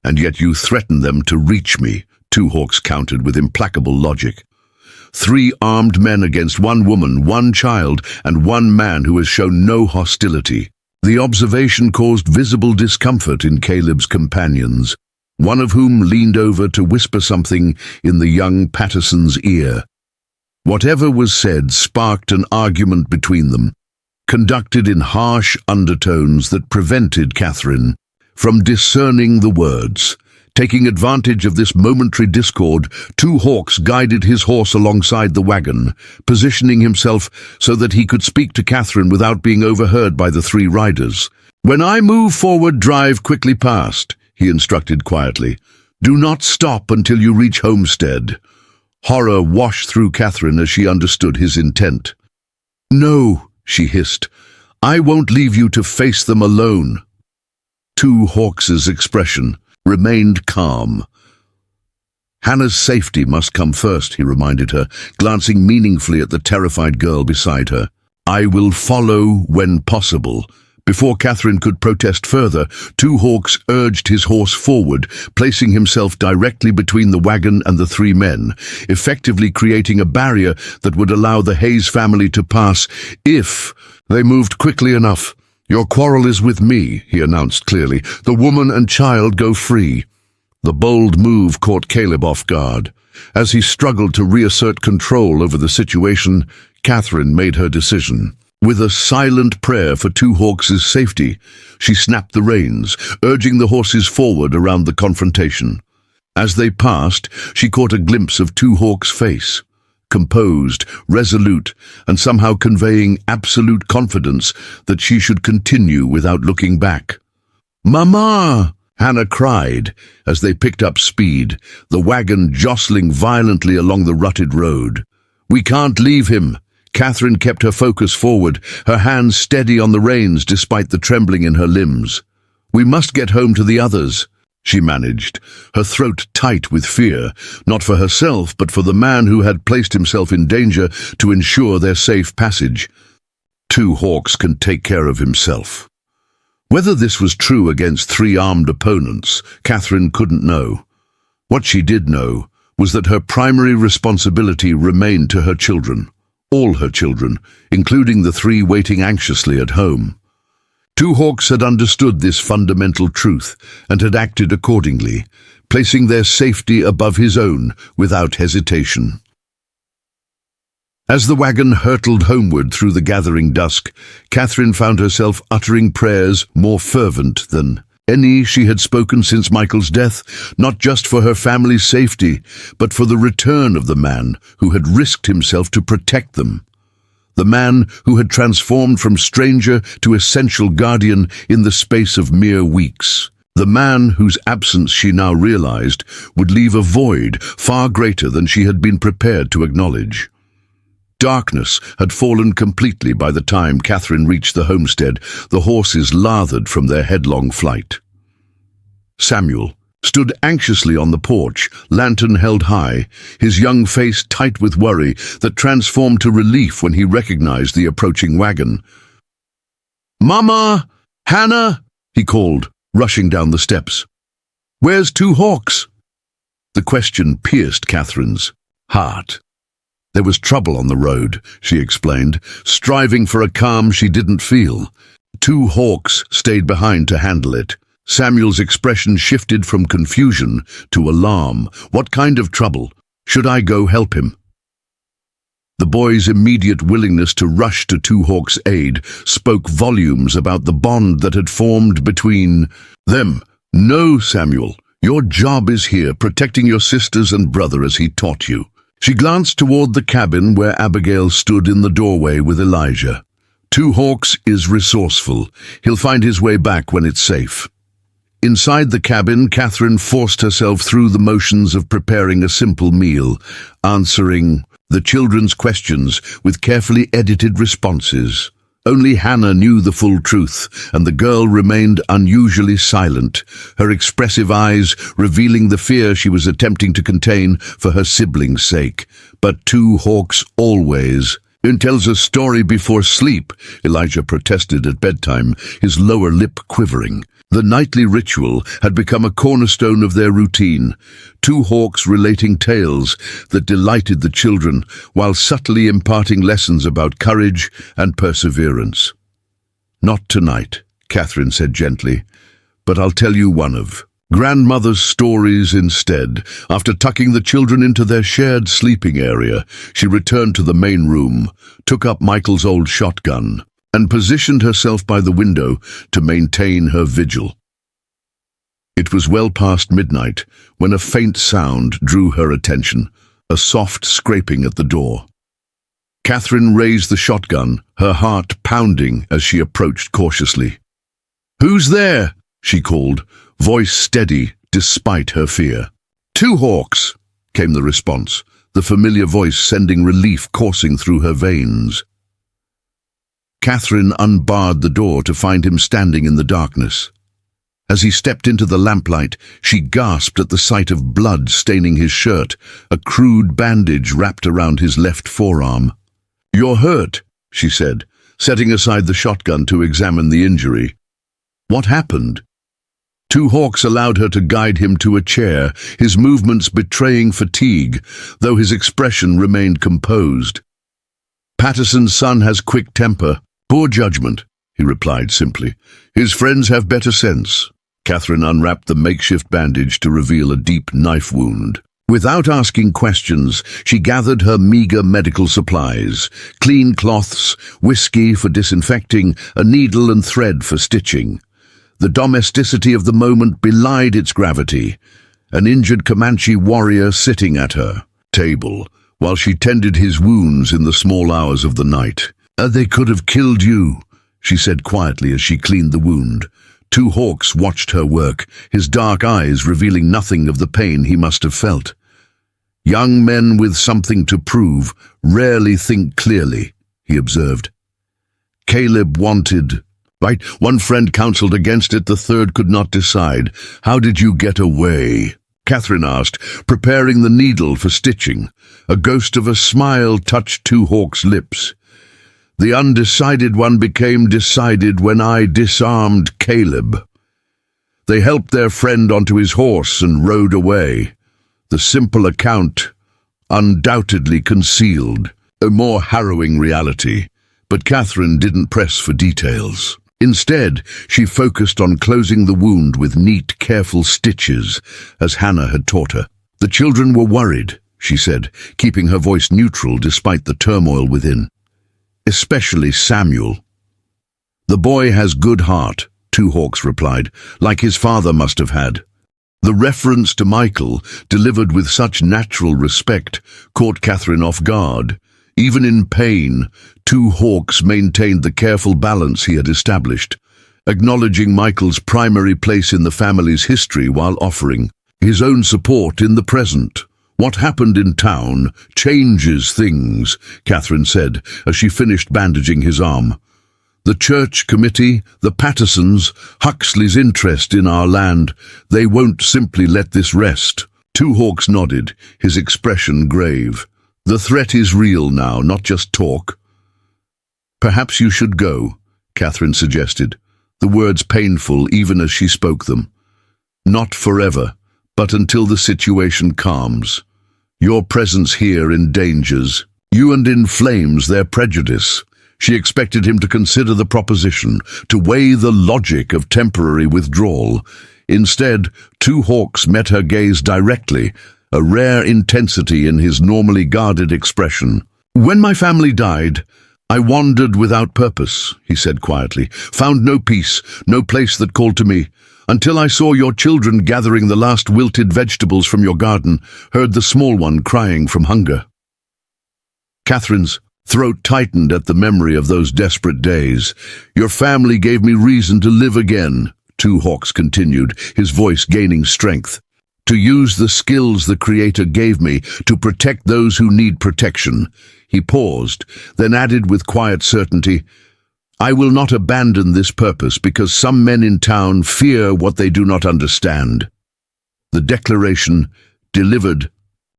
And yet you threaten them to reach me," Two Hawks countered with implacable logic. "Three armed men against one woman, one child, and one man who has shown no hostility." The observation caused visible discomfort in Caleb's companions, one of whom leaned over to whisper something in the young Patterson's ear. Whatever was said sparked an argument between them, conducted in harsh undertones that prevented Catherine from discerning the words. Taking advantage of this momentary discord, Two Hawks guided his horse alongside the wagon, positioning himself so that he could speak to Catherine without being overheard by the three riders. "When I move forward, drive quickly past," he instructed quietly. "Do not stop until you reach Homestead." Horror washed through Catherine as she understood his intent. "No," she hissed. "I won't leave you to face them alone." Two Hawks' expression remained calm. "Hannah's safety must come first," he reminded her, glancing meaningfully at the terrified girl beside her. "I will follow when possible." Before Catherine could protest further, Two Hawks urged his horse forward, placing himself directly between the wagon and the three men, effectively creating a barrier that would allow the Hayes family to pass if they moved quickly enough. "Your quarrel is with me," he announced clearly. "The woman and child go free." The bold move caught Caleb off guard. As he struggled to reassert control over the situation, Catherine made her decision. With a silent prayer for Two Hawks' safety, she snapped the reins, urging the horses forward around the confrontation. As they passed, she caught a glimpse of Two Hawks' face, composed, resolute, and somehow conveying absolute confidence that she should continue without looking back. "Mama!" Hannah cried as they picked up speed, the wagon jostling violently along the rutted road. "We can't leave him." Catherine kept her focus forward, her hands steady on the reins despite the trembling in her limbs. "We must get home to the others," she managed, her throat tight with fear, not for herself but for the man who had placed himself in danger to ensure their safe passage. Two Hawks can take care of himself. Whether this was true against three armed opponents, Catherine couldn't know. What she did know was that her primary responsibility remained to her children. All her children, including the three waiting anxiously at home. Two Hawks had understood this fundamental truth and had acted accordingly, placing their safety above his own without hesitation. As the wagon hurtled homeward through the gathering dusk, Catherine found herself uttering prayers more fervent than any she had spoken since Michael's death, not just for her family's safety, but for the return of the man who had risked himself to protect them. The man who had transformed from stranger to essential guardian in the space of mere weeks. The man whose absence she now realized would leave a void far greater than she had been prepared to acknowledge. Darkness had fallen completely by the time Catherine reached the homestead, the horses lathered from their headlong flight. "Samuel," stood anxiously on the porch, lantern held high, his young face tight with worry that transformed to relief when he recognized the approaching wagon. "Mama! Hannah!" he called, rushing down the steps. "Where's Two Hawks?" The question pierced Catherine's heart. There was trouble on the road, she explained, striving for a calm she didn't feel. Two Hawks stayed behind to handle it. Samuel's expression shifted from confusion to alarm. What kind of trouble? Should I go help him? The boy's immediate willingness to rush to Two Hawks' aid spoke volumes about the bond that had formed between them. "No, Samuel, your job is here, protecting your sisters and brother as he taught you." She glanced toward the cabin where Abigail stood in the doorway with Elijah. "Two Hawks is resourceful. He'll find his way back when it's safe." Inside the cabin, Catherine forced herself through the motions of preparing a simple meal, answering the children's questions with carefully edited responses. Only Hannah knew the full truth, and the girl remained unusually silent, her expressive eyes revealing the fear she was attempting to contain for her siblings' sake. But Two Hawks always tells a story before sleep, Elijah protested at bedtime, his lower lip quivering. The nightly ritual had become a cornerstone of their routine, Two Hawks relating tales that delighted the children while subtly imparting lessons about courage and perseverance. "Not tonight," Catherine said gently, "but I'll tell you one of Grandmother's stories instead." After tucking the children into their shared sleeping area, she returned to the main room, took up Michael's old shotgun, and positioned herself by the window to maintain her vigil. It was well past midnight when a faint sound drew her attention, a soft scraping at the door. Catherine raised the shotgun, her heart pounding as she approached cautiously. "Who's there?" she called, voice steady despite her fear. "Two Hawks," came the response, the familiar voice sending relief coursing through her veins. Catherine unbarred the door to find him standing in the darkness. As he stepped into the lamplight, she gasped at the sight of blood staining his shirt, a crude bandage wrapped around his left forearm. "You're hurt," she said, setting aside the shotgun to examine the injury. "What happened?" Two Hawks allowed her to guide him to a chair, his movements betraying fatigue, though his expression remained composed. "Patterson's son has quick temper, poor judgment," he replied simply. "His friends have better sense." Catherine unwrapped the makeshift bandage to reveal a deep knife wound. Without asking questions, she gathered her meager medical supplies, clean cloths, whiskey for disinfecting, a needle and thread for stitching. The domesticity of the moment belied its gravity, an injured Comanche warrior sitting at her table, while she tended his wounds in the small hours of the night. "They could have killed you," she said quietly as she cleaned the wound. Two Hawks watched her work, his dark eyes revealing nothing of the pain he must have felt. "Young men with something to prove rarely think clearly," he observed. "Caleb wanted... Right, one friend counseled against it, the third could not decide. How did you get away?" Catherine asked, preparing the needle for stitching. A ghost of a smile touched Two Hawks' lips. "The undecided one became decided when I disarmed Caleb. They helped their friend onto his horse and rode away. The simple account undoubtedly concealed a more harrowing reality, but Catherine didn't press for details. Instead, she focused on closing the wound with neat, careful stitches, as Hannah had taught her. "The children were worried," she said, keeping her voice neutral despite the turmoil within. "Especially Samuel." "The boy has good heart," Two Hawks replied, "like his father must have had." The reference to Michael, delivered with such natural respect, caught Catherine off guard. Even in pain, Two Hawks maintained the careful balance he had established, acknowledging Michael's primary place in the family's history while offering his own support in the present. "What happened in town changes things," Catherine said as she finished bandaging his arm. The church committee, the Pattersons, Huxley's interest in our land, they won't simply let this rest. Two Hawks nodded, his expression grave. The threat is real now, not just talk. Perhaps you should go, Catherine suggested, the words painful even as she spoke them. Not forever, but until the situation calms. Your presence here endangers you and inflames their prejudice. She expected him to consider the proposition, to weigh the logic of temporary withdrawal. Instead, Two Hawks met her gaze directly, a rare intensity in his normally guarded expression. When my family died, I wandered without purpose, he said quietly, found no peace, no place that called to me, until I saw your children gathering the last wilted vegetables from your garden, heard the small one crying from hunger. Catherine's throat tightened at the memory of those desperate days. Your family gave me reason to live again, Two Hawks continued, his voice gaining strength. To use the skills the Creator gave me to protect those who need protection. He paused, then added with quiet certainty, I will not abandon this purpose because some men in town fear what they do not understand. The declaration, delivered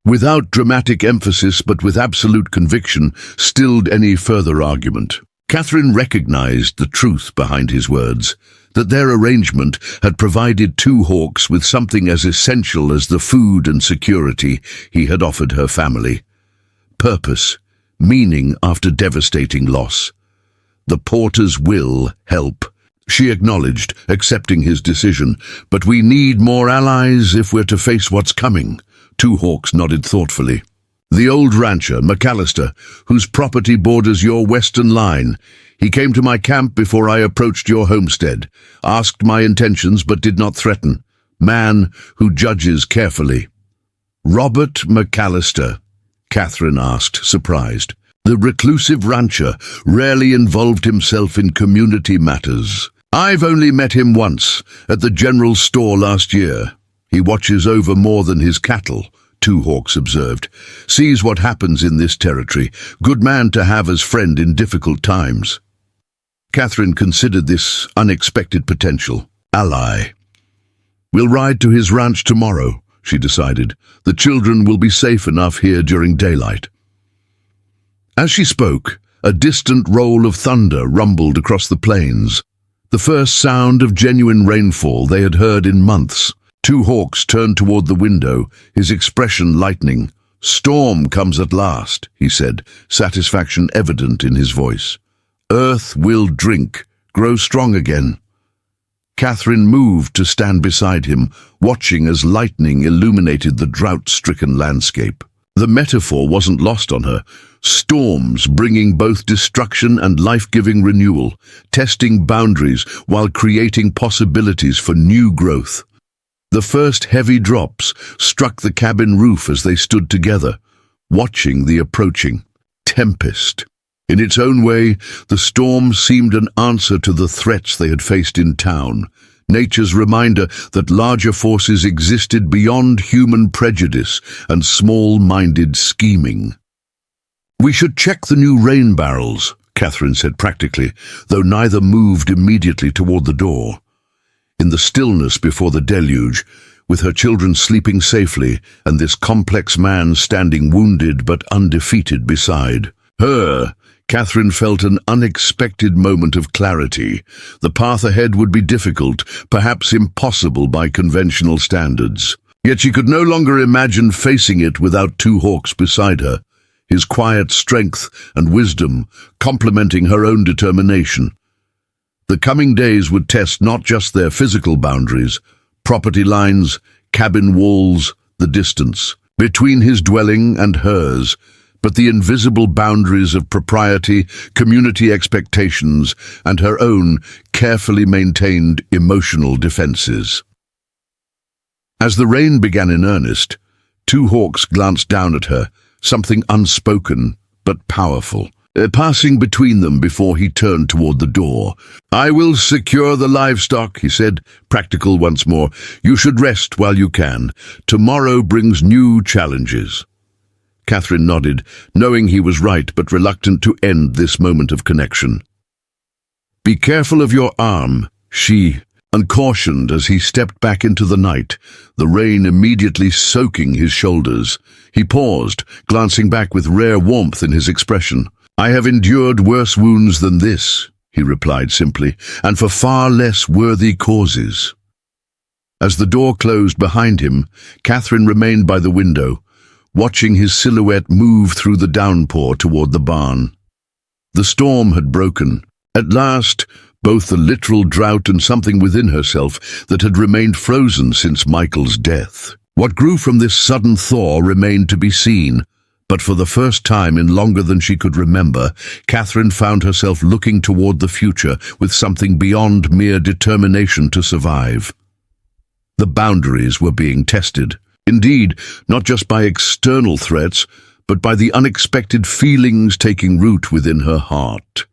without dramatic emphasis but with absolute conviction, stilled any further argument. Catherine recognized the truth behind his words, that their arrangement had provided Two Hawks with something as essential as the food and security he had offered her family. Purpose, meaning after devastating loss. The porters will help, she acknowledged, accepting his decision, but we need more allies if we're to face what's coming. Two Hawks nodded thoughtfully. The old rancher, McAllister, whose property borders your western line. He came to my camp before I approached your homestead, asked my intentions but did not threaten. Man who judges carefully. Robert McAllister, Catherine asked, surprised. The reclusive rancher rarely involved himself in community matters. I've only met him once, at the general store last year. He watches over more than his cattle, Two Hawks observed. Sees what happens in this territory. Good man to have as friend in difficult times. Catherine considered this unexpected potential. Ally. We'll ride to his ranch tomorrow, she decided. The children will be safe enough here during daylight. As she spoke, a distant roll of thunder rumbled across the plains. The first sound of genuine rainfall they had heard in months. Two Hawks turned toward the window, his expression lightening. Storm comes at last, he said, satisfaction evident in his voice. Earth will drink, grow strong again. Catherine moved to stand beside him, watching as lightning illuminated the drought-stricken landscape. The metaphor wasn't lost on her. Storms bringing both destruction and life-giving renewal, testing boundaries while creating possibilities for new growth. The first heavy drops struck the cabin roof as they stood together, watching the approaching tempest. In its own way, the storm seemed an answer to the threats they had faced in town, nature's reminder that larger forces existed beyond human prejudice and small-minded scheming. We should check the new rain barrels, Catherine said practically, though neither moved immediately toward the door. In the stillness before the deluge, with her children sleeping safely and this complex man standing wounded but undefeated beside her, Catherine felt an unexpected moment of clarity. The path ahead would be difficult, perhaps impossible by conventional standards. Yet she could no longer imagine facing it without Two Hawks beside her, his quiet strength and wisdom complementing her own determination. The coming days would test not just their physical boundaries, property lines, cabin walls, the distance between his dwelling and hers, but the invisible boundaries of propriety, community expectations, and her own carefully maintained emotional defenses. As the rain began in earnest, Two Hawks glanced down at her, something unspoken but powerful, passing between them before he turned toward the door. I will secure the livestock, he said, practical once more. You should rest while you can. Tomorrow brings new challenges. Catherine nodded, knowing he was right but reluctant to end this moment of connection. "Be careful of your arm," she cautioned as he stepped back into the night, the rain immediately soaking his shoulders. He paused, glancing back with rare warmth in his expression. "I have endured worse wounds than this," he replied simply, "and for far less worthy causes." As the door closed behind him, Catherine remained by the window, watching his silhouette move through the downpour toward the barn. The storm had broken. At last, both the literal drought and something within herself that had remained frozen since Michael's death. What grew from this sudden thaw remained to be seen, but for the first time in longer than she could remember, Catherine found herself looking toward the future with something beyond mere determination to survive. The boundaries were being tested. Indeed, not just by external threats, but by the unexpected feelings taking root within her heart.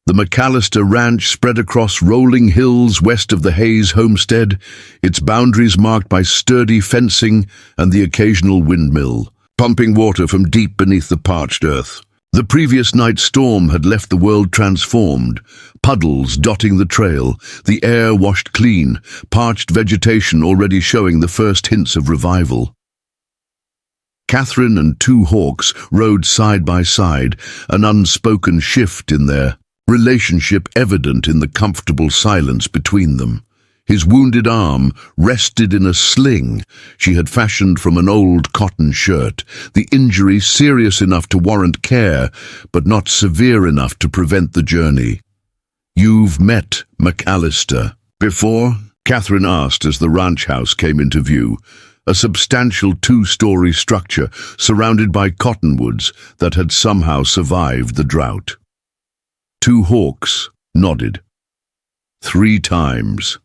The McAllister Ranch spread across rolling hills west of the Hayes homestead, its boundaries marked by sturdy fencing and the occasional windmill, pumping water from deep beneath the parched earth. The previous night's storm had left the world transformed, puddles dotting the trail, the air washed clean, parched vegetation already showing the first hints of revival. Catherine and Two Hawks rode side by side, an unspoken shift in their relationship evident in the comfortable silence between them. His wounded arm rested in a sling she had fashioned from an old cotton shirt, the injury serious enough to warrant care, but not severe enough to prevent the journey. "You've met McAllister before?" Catherine asked as the ranch house came into view, a substantial two-story structure surrounded by cottonwoods that had somehow survived the drought. Two Hawks nodded. 3 times.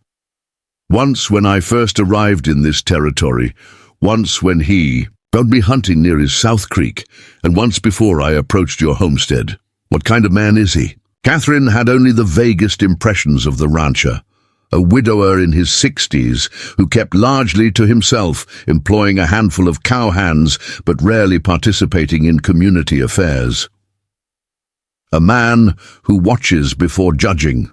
Once when I first arrived in this territory, once when he found me hunting near his South Creek, and once before I approached your homestead. What kind of man is he? Catherine had only the vaguest impressions of the rancher, a widower in his 60s who kept largely to himself, employing a handful of cowhands but rarely participating in community affairs. "A man who watches before judging,"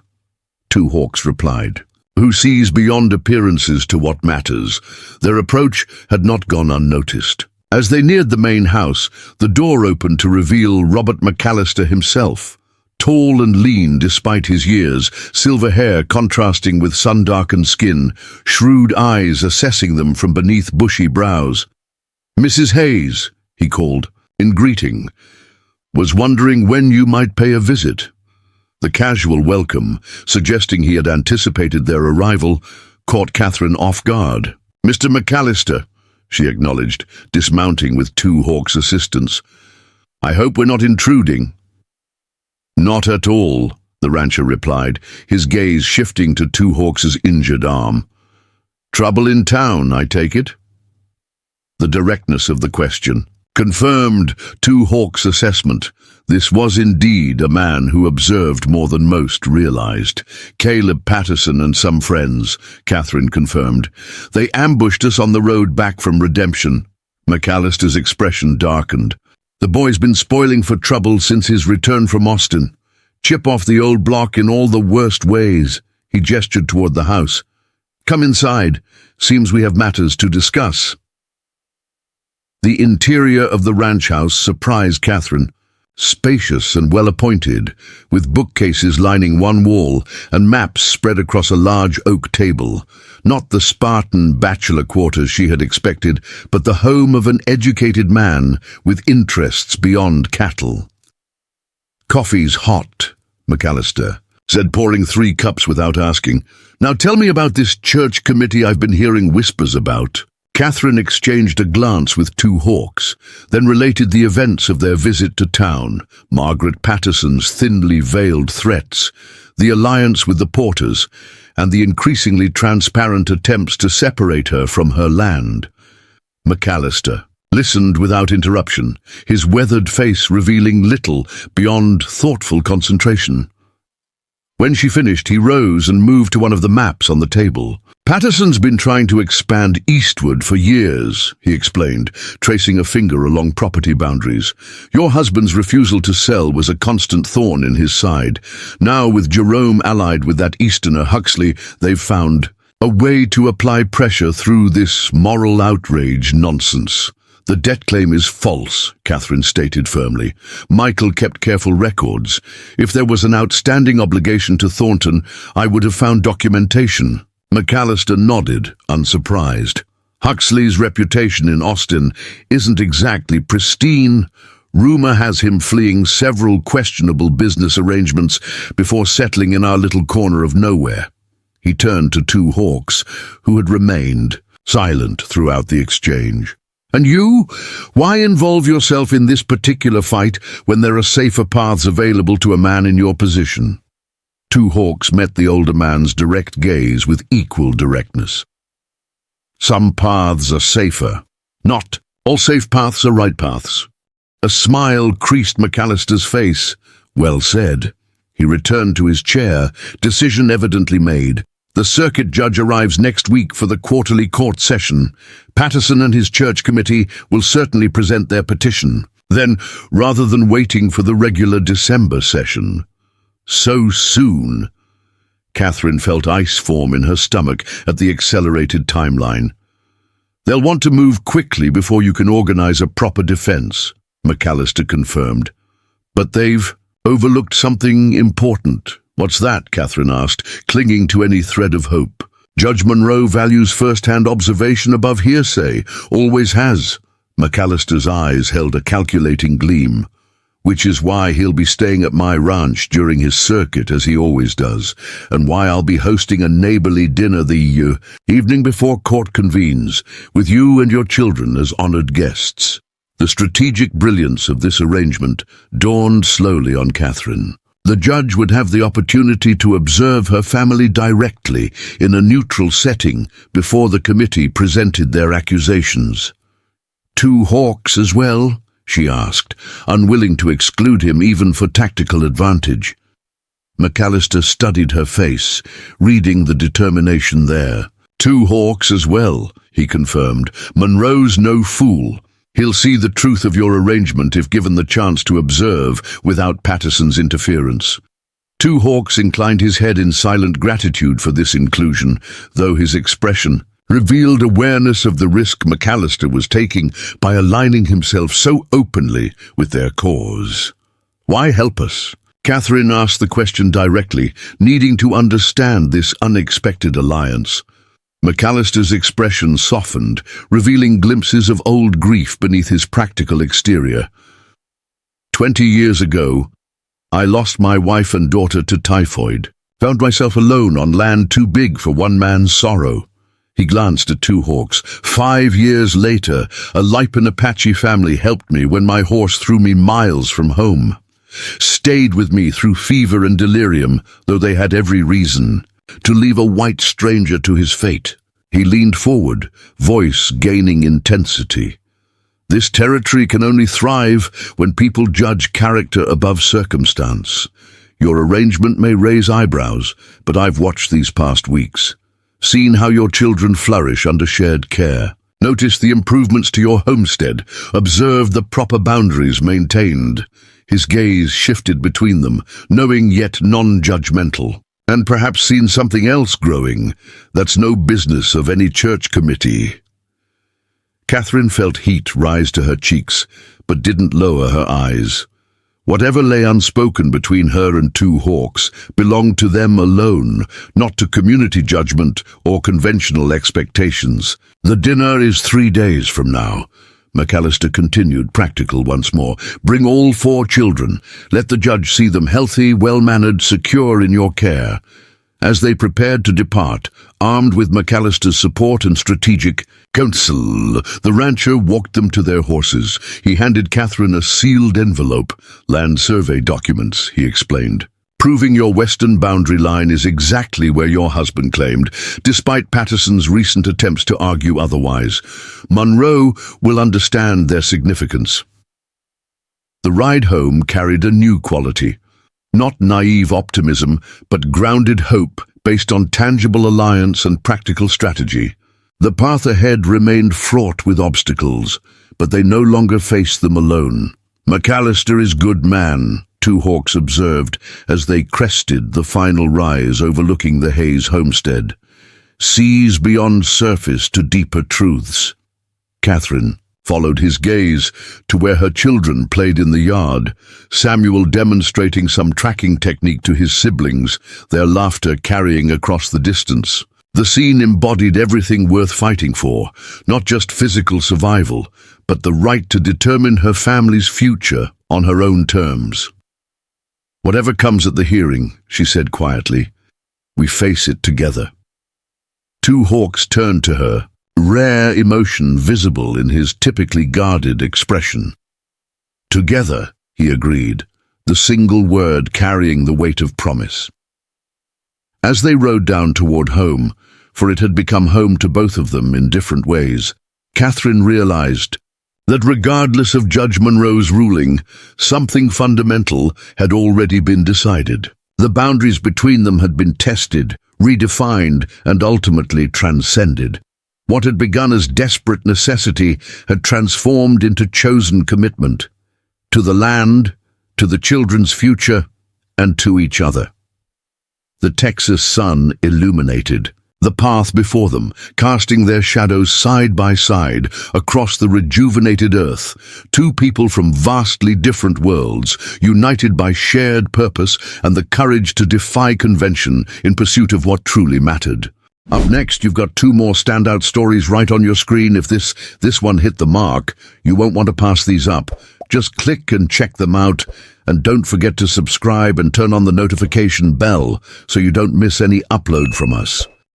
Two Hawks replied, "who sees beyond appearances to what matters." Their approach had not gone unnoticed. As they neared the main house, the door opened to reveal Robert McAllister himself, tall and lean despite his years, silver hair contrasting with sun-darkened skin, shrewd eyes assessing them from beneath bushy brows. "Mrs. Hayes," he called, in greeting, "was wondering when you might pay a visit." The casual welcome, suggesting he had anticipated their arrival, caught Catherine off guard. "Mr. McAllister," she acknowledged, dismounting with Two Hawks' assistance. "I hope we're not intruding." "Not at all," the rancher replied, his gaze shifting to Two Hawks' injured arm. "Trouble in town, I take it?" The directness of the question confirmed Two Hawks' assessment. This was indeed a man who observed more than most realized. "Caleb Patterson and some friends," Catherine confirmed. "They ambushed us on the road back from Redemption." McAllister's expression darkened. "The boy's been spoiling for trouble since his return from Austin. Chip off the old block in all the worst ways." He gestured toward the house. "Come inside. Seems we have matters to discuss." The interior of the ranch house surprised Catherine. Spacious and well-appointed, with bookcases lining one wall and maps spread across a large oak table. Not the Spartan bachelor quarters she had expected, but the home of an educated man with interests beyond cattle. "Coffee's hot," McAllister said, pouring 3 cups without asking. "Now tell me about this church committee I've been hearing whispers about." Catherine exchanged a glance with Two Hawks, then related the events of their visit to town, Margaret Patterson's thinly veiled threats, the alliance with the Porters, and the increasingly transparent attempts to separate her from her land. McAllister listened without interruption, his weathered face revealing little beyond thoughtful concentration. When she finished, he rose and moved to one of the maps on the table. Patterson's been trying to expand eastward for years, he explained, tracing a finger along property boundaries. Your husband's refusal to sell was a constant thorn in his side. Now, with Jerome allied with that Easterner Huxley, they've found a way to apply pressure through this moral outrage nonsense. The debt claim is false, Catherine stated firmly. Michael kept careful records. If there was an outstanding obligation to Thornton, I would have found documentation. McAllister nodded, unsurprised. Huxley's reputation in Austin isn't exactly pristine. Rumor has him fleeing several questionable business arrangements before settling in our little corner of nowhere. He turned to two Hawks, who had remained silent throughout the exchange. And you? Why involve yourself in this particular fight when there are safer paths available to a man in your position? Two Hawks met the older man's direct gaze with equal directness. Some paths are safer. Not all safe paths are right paths. A smile creased McAllister's face. Well said. He returned to his chair, decision evidently made. The circuit judge arrives next week for the quarterly court session. Patterson and his church committee will certainly present their petition. Then, rather than waiting for the regular December session, so soon. Catherine felt ice form in her stomach at the accelerated timeline. They'll want to move quickly before you can organize a proper defense, McAllister confirmed. But they've overlooked something important. What's that? Catherine asked, clinging to any thread of hope. Judge Monroe values first-hand observation above hearsay, always has. McAllister's eyes held a calculating gleam. Which is why he'll be staying at my ranch during his circuit, as he always does, and why I'll be hosting a neighborly dinner the evening before court convenes, with you and your children as honored guests. The strategic brilliance of this arrangement dawned slowly on Catherine. The judge would have the opportunity to observe her family directly in a neutral setting before the committee presented their accusations. Two Hawks as well? She asked, unwilling to exclude him even for tactical advantage. McAllister studied her face, reading the determination there. Two Hawks as well, he confirmed. Monroe's no fool. He'll see the truth of your arrangement if given the chance to observe without Patterson's interference. Two Hawks inclined his head in silent gratitude for this inclusion, though his expression revealed awareness of the risk McAllister was taking by aligning himself so openly with their cause. Why help us? Catherine asked the question directly, needing to understand this unexpected alliance. McAllister's expression softened, revealing glimpses of old grief beneath his practical exterior. 20 years ago, I lost my wife and daughter to typhoid, found myself alone on land too big for one man's sorrow. He glanced at Two Hawks. 5 years later, a Lipan Apache family helped me when my horse threw me miles from home. Stayed with me through fever and delirium, though they had every reason to leave a white stranger to his fate. He leaned forward, voice gaining intensity. This territory can only thrive when people judge character above circumstance. Your arrangement may raise eyebrows, but I've watched these past weeks. Seen how your children flourish under shared care. Noticed the improvements to your homestead. Observed the proper boundaries maintained. His gaze shifted between them, knowing yet non-judgmental. And perhaps seen something else growing. That's no business of any church committee. Catherine felt heat rise to her cheeks, but didn't lower her eyes. Whatever lay unspoken between her and Two Hawks belonged to them alone, not to community judgment or conventional expectations. The dinner is 3 days from now. McAllister continued, practical once more. Bring all 4 children. Let the judge see them healthy, well-mannered, secure in your care. As they prepared to depart, armed with McAllister's support and strategic counsel, the rancher walked them to their horses. He handed Catherine a sealed envelope. Land survey documents, he explained. Proving your western boundary line is exactly where your husband claimed, despite Patterson's recent attempts to argue otherwise. Monroe will understand their significance. The ride home carried a new quality. Not naive optimism, but grounded hope based on tangible alliance and practical strategy. The path ahead remained fraught with obstacles, but they no longer faced them alone. "McAllister is good man," Two Hawks observed as they crested the final rise overlooking the Hayes homestead. "Sees beyond surface to deeper truths." Catherine followed his gaze to where her children played in the yard, Samuel demonstrating some tracking technique to his siblings, their laughter carrying across the distance. The scene embodied everything worth fighting for, not just physical survival, but the right to determine her family's future on her own terms. "Whatever comes at the hearing," she said quietly, "we face it together." Two Hawks turned to her, rare emotion visible in his typically guarded expression. "Together," he agreed, the single word carrying the weight of promise. As they rode down toward home, for it had become home to both of them in different ways, Catherine realized that regardless of Judge Monroe's ruling, something fundamental had already been decided. The boundaries between them had been tested, redefined, and ultimately transcended. What had begun as desperate necessity had transformed into chosen commitment, to the land, to the children's future, and to each other. The Texas sun illuminated the path before them, casting their shadows side by side across the rejuvenated earth, two people from vastly different worlds, united by shared purpose and the courage to defy convention in pursuit of what truly mattered. Up next, you've got two more standout stories right on your screen. If this one hit the mark, you won't want to pass these up. Just click and check them out, and don't forget to subscribe and turn on the notification bell so you don't miss any upload from us.